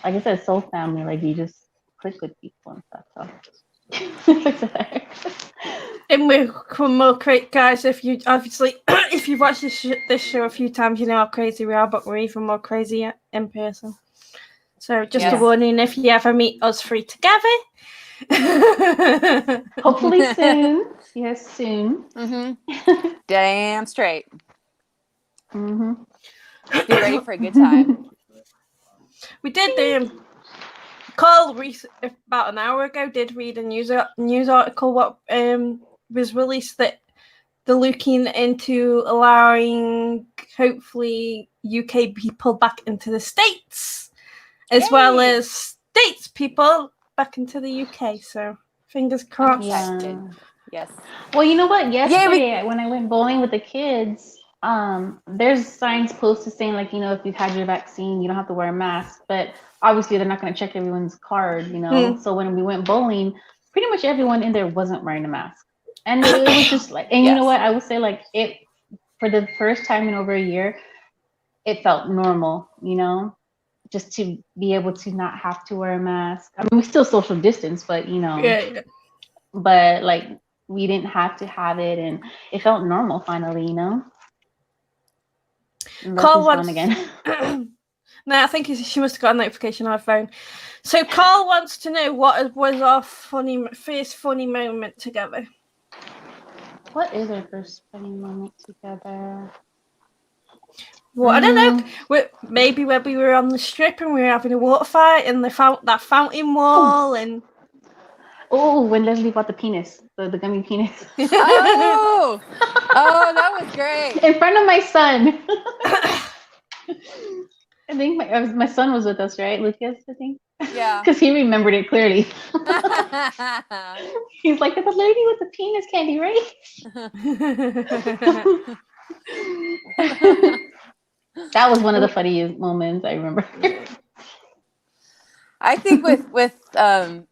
like I said, soul family. Like you just click with people and stuff. So And we're more great guys. If you obviously, if you've watched this show a few times, you know how crazy we are, but we're even more crazy in person. So just a warning: if you ever meet us three together. Hopefully soon. Yes, soon. Damn straight. Mm-hmm. Be ready for a good time. We did. Carl about an hour ago did read a news article what was released that they're looking into allowing hopefully UK people back into the States, as well as States people back into the UK. So fingers crossed. Yeah. Yes. Well, you know what? Yesterday when I went bowling with the kids, there's signs posted saying like, if you've had your vaccine, you don't have to wear a mask. But obviously they're not going to check everyone's card, So when we went bowling, pretty much everyone in there wasn't wearing a mask. And it was just like, and you know what? I would say like it, for the first time in over a year, it felt normal, just to be able to not have to wear a mask. I mean, we still social distance, but but like we didn't have to have it, and it felt normal finally, Carl wants again. No, I think she must have got a notification on her phone. So Carl wants to know what was our first funny moment together. What is our first funny moment together? Well, I don't know. Maybe when we were on the strip and we were having a water fight and that fountain wall and. Oh, when Leslie bought the penis, the gummy penis. Oh, that was great. In front of my son. I think my son was with us, right, Lucas? I think. Yeah. Because he remembered it clearly. He's like, the lady with the penis candy, right? That was one of the funniest moments I remember. I think with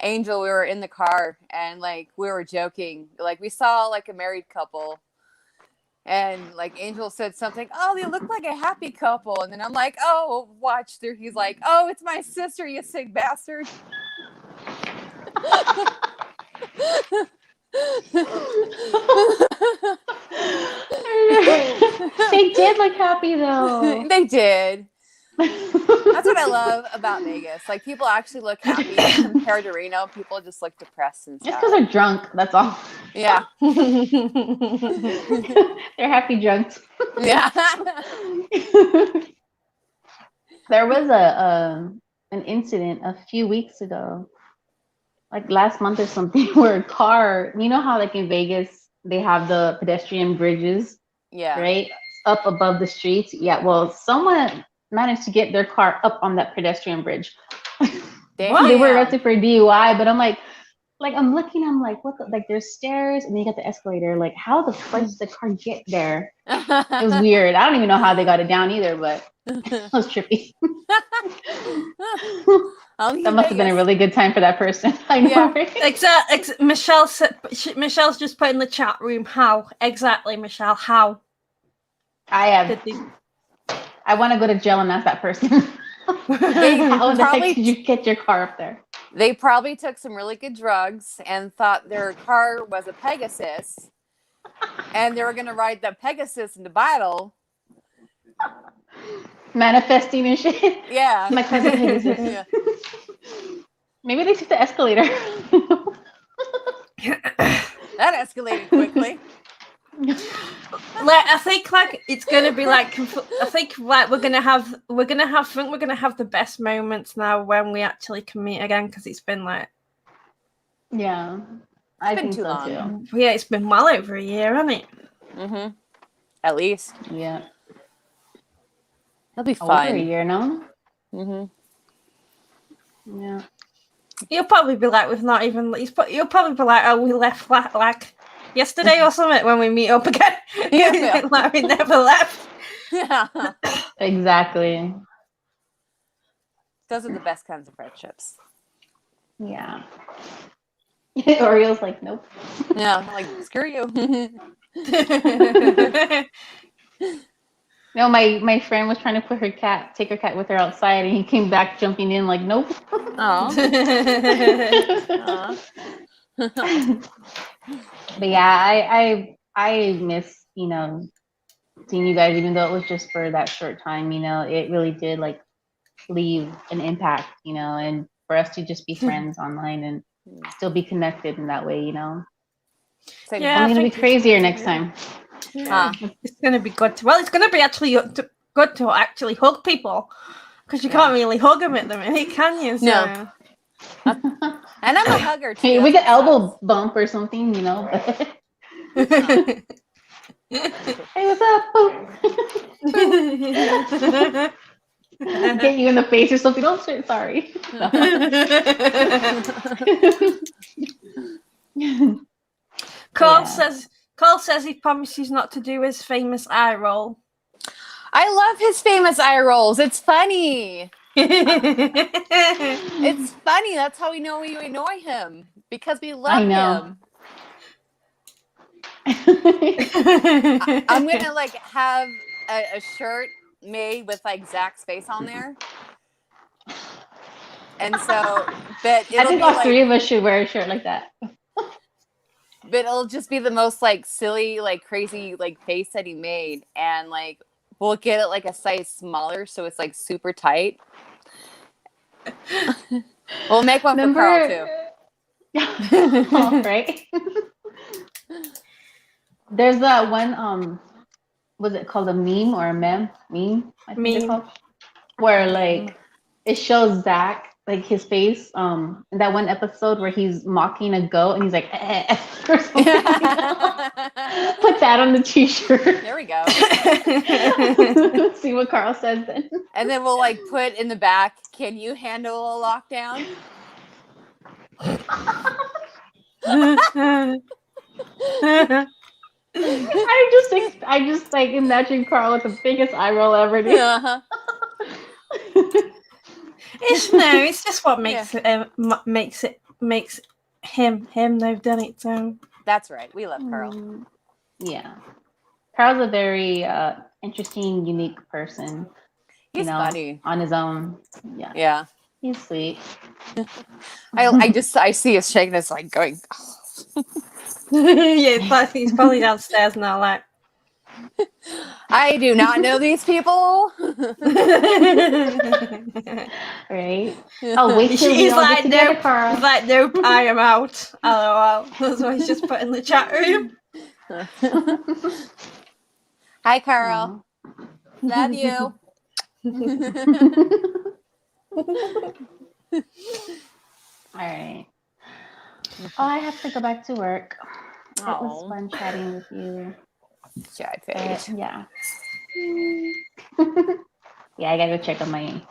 Angel, we were in the car and like we were joking, like we saw like a married couple, and like Angel said something, oh, they look like a happy couple, and then I'm like, oh, watch there. He's like, oh, it's my sister, you sick bastard. They did look happy though. They did. That's what I love about Vegas. Like people actually look happy compared to Reno. People just look depressed and sad. It's because they're drunk. That's all. Yeah. They're happy drunks. Yeah. There was an incident a few weeks ago, like last month or something, where a car, you know how like in Vegas they have the pedestrian bridges, right, up above the streets. Yeah, well, someone managed to get their car up on that pedestrian bridge. They were arrested for DUI, but I'm like I'm looking, I'm like, what the, like there's stairs and then you got the escalator. Like, how the fuck did the car get there? It was weird. I don't even know how they got it down either, but it was trippy. That must have been a really good time for that person. I know. Right? Exactly. Michelle's just put in the chat room. How exactly, Michelle? How? I want to go to jail and ask that person. How the heck did you get your car up there? They probably took some really good drugs and thought their car was a Pegasus, and they were going to ride the Pegasus into battle. Manifesting and shit. Yeah. My car's a Pegasus. Yeah. Maybe they took the escalator. That escalated quickly. I think like it's gonna be like I think like we're gonna have the best moments now when we actually can meet again, because it's been like I think too so long. Too. Yeah, it's been well over a year, hasn't it? Mm-hmm. At least. Yeah. It'll be fun. Over a year, no? Mm-hmm. Yeah. You'll probably be like, we've not even. You'll probably be like, oh, we left like yesterday or something when we meet up again. Yeah. Like we never left. Yeah. Exactly. Those are the best kinds of friendships. Yeah. Oriole's like, nope. Yeah, like screw you. No, my friend was trying to take her cat with her outside, and he came back jumping in like, nope. Oh. But yeah, I miss, seeing you guys, even though it was just for that short time. It really did like leave an impact, and for us to just be friends online and still be connected in that way. Same Yeah, here. Only gonna be think it's crazier good, next yeah. time. Huh. It's going to be good. It's going to be actually good to actually hug people because you Yeah. can't really hug them at the minute, can you? So. No. And I'm a hugger too. Hey, we that's get what elbow bump or something, but hey, what's up? Boop. Get you in the face or something. Oh shit, sorry. Carl Yeah. says he promises not to do his famous eye roll. I love his famous eye rolls. It's funny. It's funny. That's how we know we annoy him because we love I know. him. I'm gonna like have a shirt made with like Zach's face on there, and so but I it'll think be all like, three of us should wear a shirt like that. but it'll just be the most like silly, like crazy, like face that he made, and like we'll get it like a size smaller, so it's like super tight. We'll make one for Carl too. Oh, right. There's that one. Was it called a meme or a meme? I think it's called. Where like it shows Zach like his face. In that one episode where he's mocking a goat and he's like, or something. Put that on the t-shirt. There we go. See what Carl says then. And then we'll like put in the back, can you handle a lockdown? I just like imagine Carl with the biggest eye roll ever. Dude. Uh-huh. It's just what makes makes him. They've done it so. That's right. We love Carl. Yeah, Carl's a very interesting, unique person. He's funny on his own. Yeah. Yeah. He's sweet. I see us shaking this like going. Yeah, he's probably downstairs now. Like, I do not know these people. Right? Oh, wait till we he's all like, get together, nope. Carl. He's like, nope, I am out. LOL. That's why he's just put in the chat room. Hi, Carl. Love you. All right. Oh, I have to go back to work. It was Oh, fun chatting with you. chat But, face. yeah. Yeah, I gotta go check on my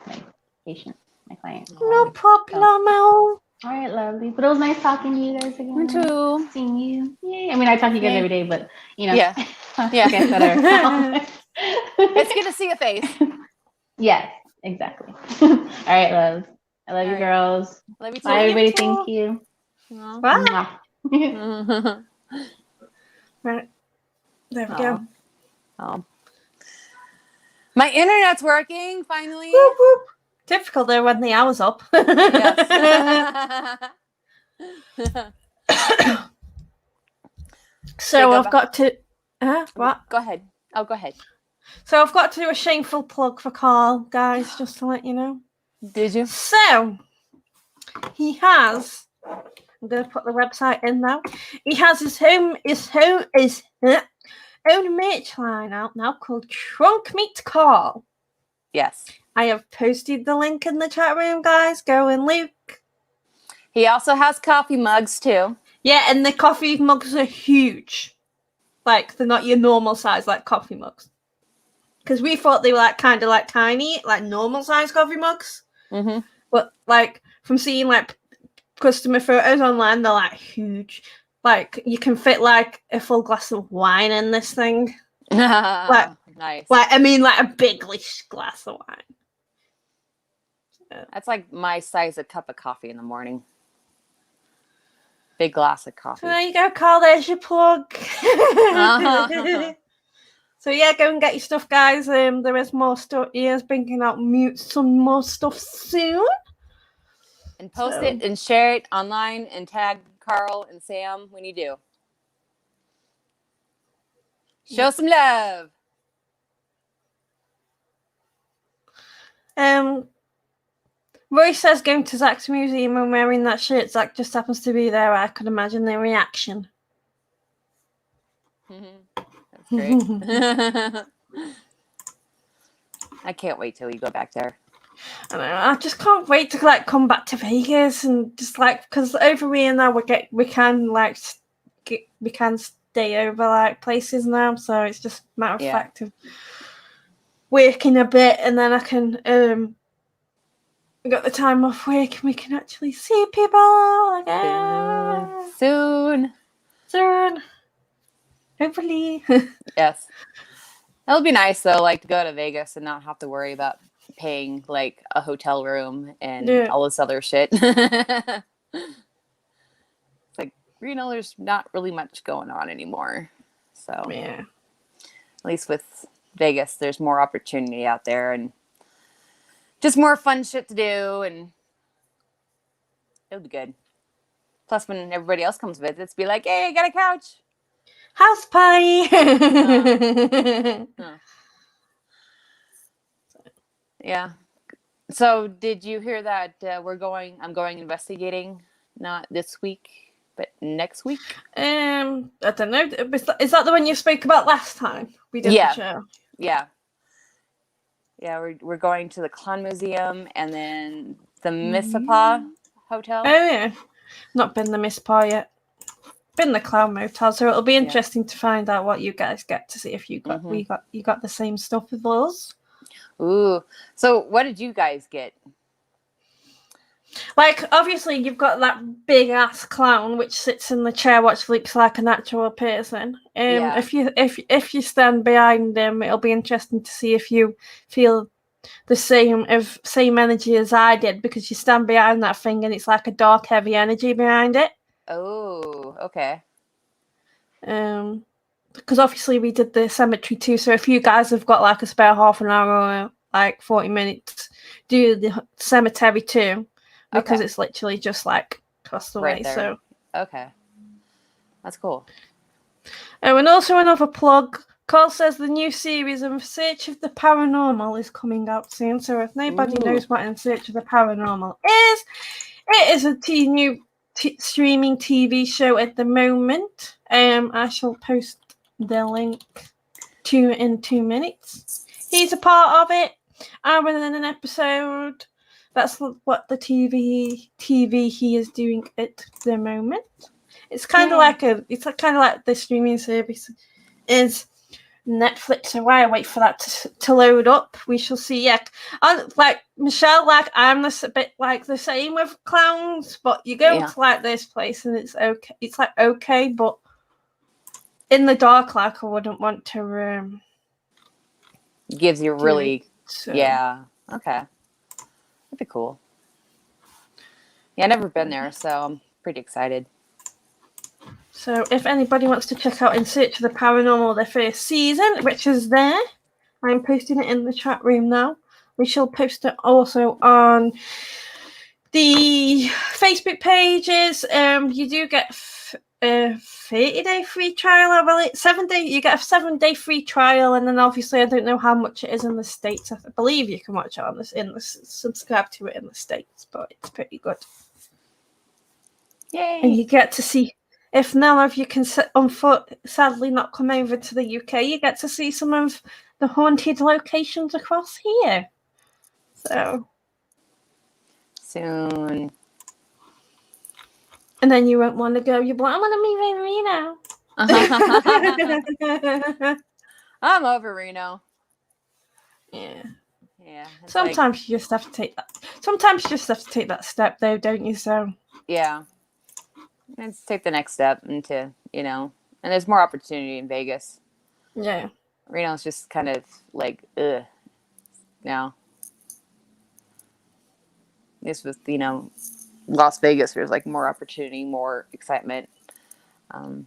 patient, my client. No problemo. All right, lovely. But it was nice talking to you guys again. Me too. Seeing you. Yay. I mean, I talk to you guys Yay. every day, but Yeah. yeah. Guys that are. It's good to see a face. Yes, exactly. All right, loves. I love All you, right. girls. Love you too. Bye, everybody. Thank you. Bye. Mwah. Right. There we go. Oh. My internet's working finally. Whoop, whoop. Difficult though when the hour's up. Yes. So Say I've got to. What? Go ahead. Oh, go ahead. So I've got to do a shameful plug for Carl, guys, just to let you know. Did you? So he has. I'm going to put the website in now. He has his own merch line out now called Trunk Meet Carl. Yes. I have posted the link in the chat room, guys. Go and look. He also has coffee mugs too. Yeah, and the coffee mugs are huge. Like, they're not your normal size, like coffee mugs. Because we thought they were like kind of like tiny, like normal size coffee mugs. Mm-hmm. But like from seeing like customer photos online, they're like huge. Like you can fit like a full glass of wine in this thing. Nice. Like I mean, like a biglish glass of wine. That's like my size of cup of coffee in the morning. big glass of So coffee. there you go, Carl. There's your plug. Uh-huh. So yeah, go and get your stuff, guys. There is more stuff. He is bringing out some more stuff soon. And post it and share it online and tag Carl and Sam when you do. Show some love. Roy says going to Zach's museum and wearing that shirt. Zach just happens to be there. I could imagine the reaction. That's great. I can't wait till we go back there. I know. I just can't wait to like come back to Vegas and just like because over here now we can stay over like places now, so it's just a matter of fact of working a bit and then I can we got the time off work and we can actually see people again soon. Hopefully. Yes. It'll be nice though, like to go to Vegas and not have to worry about paying like a hotel room and all this other shit. It's like Reno, there's not really much going on anymore. So yeah. At least with Vegas, there's more opportunity out there and just more fun shit to do, and it'll be good. Plus, when everybody else comes visit, it's be like, hey, I got a couch. House party. Yeah. So, did you hear that I'm going investigating, not this week, but next week? I don't know. Is that the one you spoke about last time we did the show? Yeah. Yeah, we're going to the Clown Museum and then the Mississauga Hotel. Oh yeah, not been the Mississauga yet. Been the Clown Motel, so it'll be interesting to find out what you guys get to see if you got you got the same stuff with us. Ooh, so what did you guys get? Like obviously you've got that big ass clown which sits in the chair which looks like an actual person. If you stand behind him, it'll be interesting to see if you feel the same energy as I did, because you stand behind that thing and it's like a dark, heavy energy behind it. Oh, okay. Because obviously we did the cemetery too, so if you guys have got like a spare half an hour or like 40 minutes, do the cemetery too, because it's literally just like across the way. So okay, that's cool. And also another plug. Carl says the new series In Search of the Paranormal is coming out soon. So if nobody knows what In Search of the Paranormal is, it is a new streaming TV show at the moment. I shall post the link in 2 minutes. He's a part of it. I'm in an episode. That's what the TV he is doing at the moment. It's kind of like the streaming service is Netflix. So while I wait for that to load up, we shall see. Yeah, like Michelle, like I'm a bit like the same with clowns, but you go to like this place and it's okay. It's like okay, but in the dark, like I wouldn't want to. Gives you really, yeah. Okay, that'd be cool. Yeah, I've never been there, so I'm pretty excited. So if anybody wants to check out In Search of the Paranormal, the first season, which is there, I'm posting it in the chat room now. We shall post it also on the Facebook pages. You do get a 30-day free trial. I believe 7 day. You get a 7-day free trial, and then obviously I don't know how much it is in the States. I believe you can watch it on this subscribe to it in the States, but it's pretty good. Yay! And you get to see. If none of you can sadly not come over to the UK, you get to see some of the haunted locations across here. So soon. And then you won't want to go. You'll be like, I want to meet Reno. I'm over Reno. Yeah. Yeah. Sometimes you just have to take that. Sometimes you just have to take that step, though, don't you? So. Yeah. Let's take the next step into, and there's more opportunity in Vegas. Yeah. Reno's just kind of like, ugh. Now. This was, Las Vegas, there's like more opportunity, more excitement. With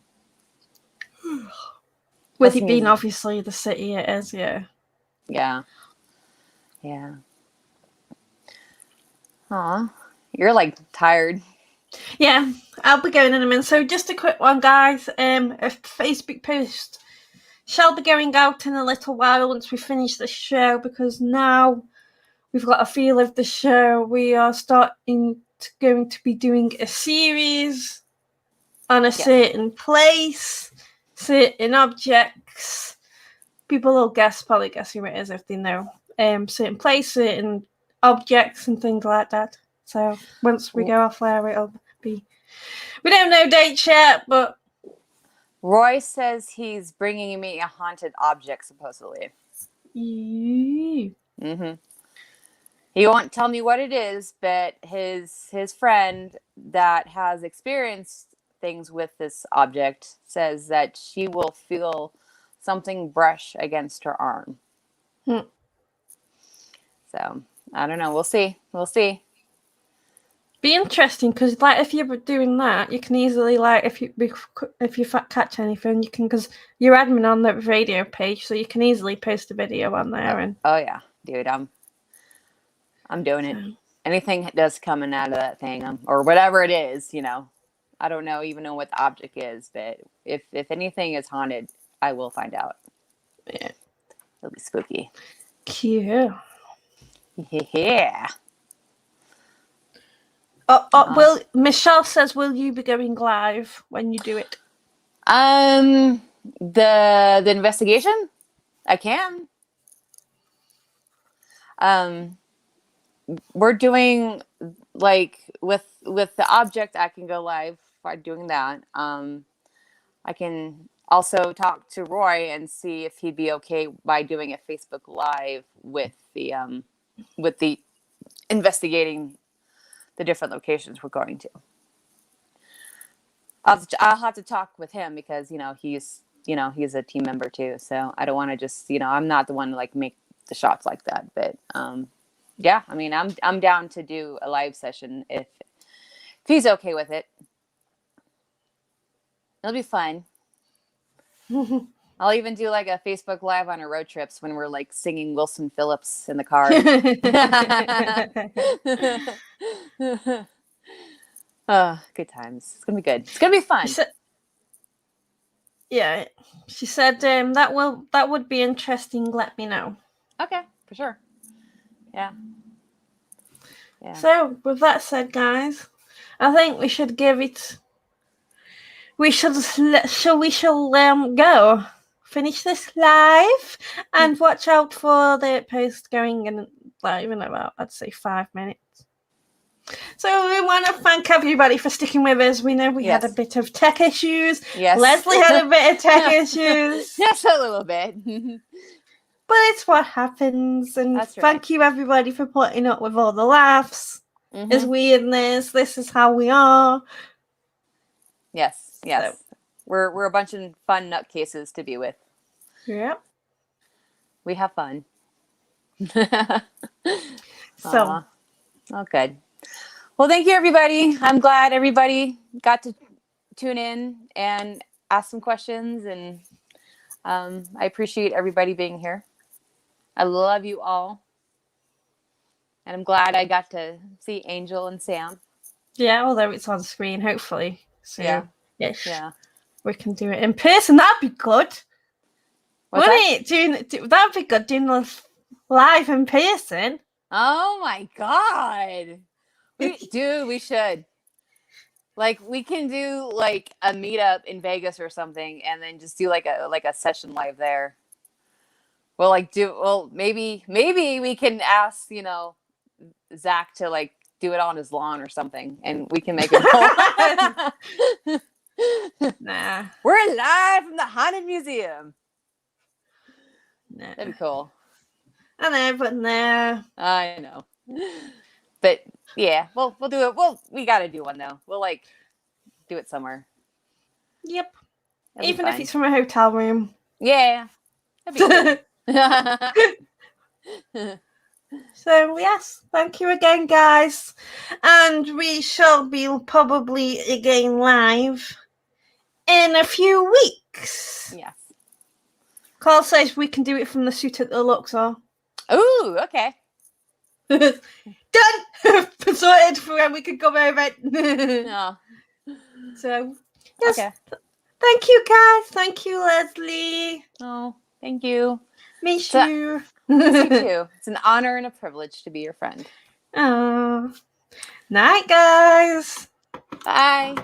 Plus it being music. obviously the city it is, yeah. Yeah. Aw, you're like tired. Yeah, I'll be going in a minute. So just a quick one, guys. A Facebook post shall be going out in a little while once we finish the show, because now we've got a feel of the show. We are going to be doing a series on a certain place, certain objects. People will probably guess who it is if they know. Certain place, certain objects, and things like that. So once we go off there, it'll be. We don't know dates yet, but Roy says he's bringing me a haunted object, supposedly. Mm-hmm. He won't tell me what it is, but his friend that has experienced things with this object says that she will feel something brush against her arm. So I don't know. We'll see. Be interesting, because like if you're doing that, you can easily like if you catch anything, you can, because you're admin on the radio page, so you can easily post a video on there. Oh yeah, dude, I'm doing it. Anything does coming out of that thing, or whatever it is, I don't even know what the object is, but if anything is haunted, I will find out. Yeah, it'll be spooky. Cute. Yeah. Will Michelle says, will you be going live when you do it? The investigation, I can. We're doing like with the object, I can go live by doing that. I can also talk to Roy and see if he'd be okay by doing a Facebook Live with the investigating the different locations we're going to. I'll have to talk with him because he's a team member too. So I don't want to just I'm not the one to like make the shots like that. But yeah, I mean I'm down to do a live session if he's okay with it. It'll be fun. I'll even do like a Facebook Live on our road trips when we're like singing Wilson Phillips in the car. Good times. It's gonna be good. It's gonna be fun. She said that would be interesting. Let me know. Okay, for sure. Yeah. So with that said, guys, I think we should give it. We shall go finish this live and watch out for the post going in live in about, I'd say, 5 minutes. So we want to thank everybody for sticking with us. We know we had a bit of tech issues. Yes. Leslie had a bit of tech issues. Yes, a little bit. But it's what happens. And thank you everybody for putting up with all the laughs. As we in this. This is how we are. Yes. So. We're a bunch of fun nutcases to be with. Yep. We have fun. So. Oh, good. Well, thank you, everybody. I'm glad everybody got to tune in and ask some questions. And I appreciate everybody being here. I love you all. And I'm glad I got to see Angel and Sam. Yeah, although it's on screen, hopefully. So, yeah. We can do it in person. That'd be good. Wouldn't it? That'd be good doing this live in person. Oh my God. We should. Like, we can do like a meetup in Vegas or something and then just do like a session live there. Maybe we can ask, Zach to like do it on his lawn or something and we can make it. Nah. We're live from the Haunted Museum. Nah. That'd be cool. I know, but nah. I know. But yeah, we'll do it. We got to do one though. We'll like do it somewhere. Yep. Even if it's from a hotel room. Yeah. That'd be cool. So yes, thank you again, guys. And we shall be probably again live in a few weeks. Yes. Carl says we can do it from the suit at the Luxor. Ooh, okay. Done! Sorted for when we can come over. No. So yes, Okay. thank you, guys. Thank you, Leslie. Oh, thank you. Miss So- you. Miss you too. It's an honor and a privilege to be your friend. Oh. Night, guys. Bye.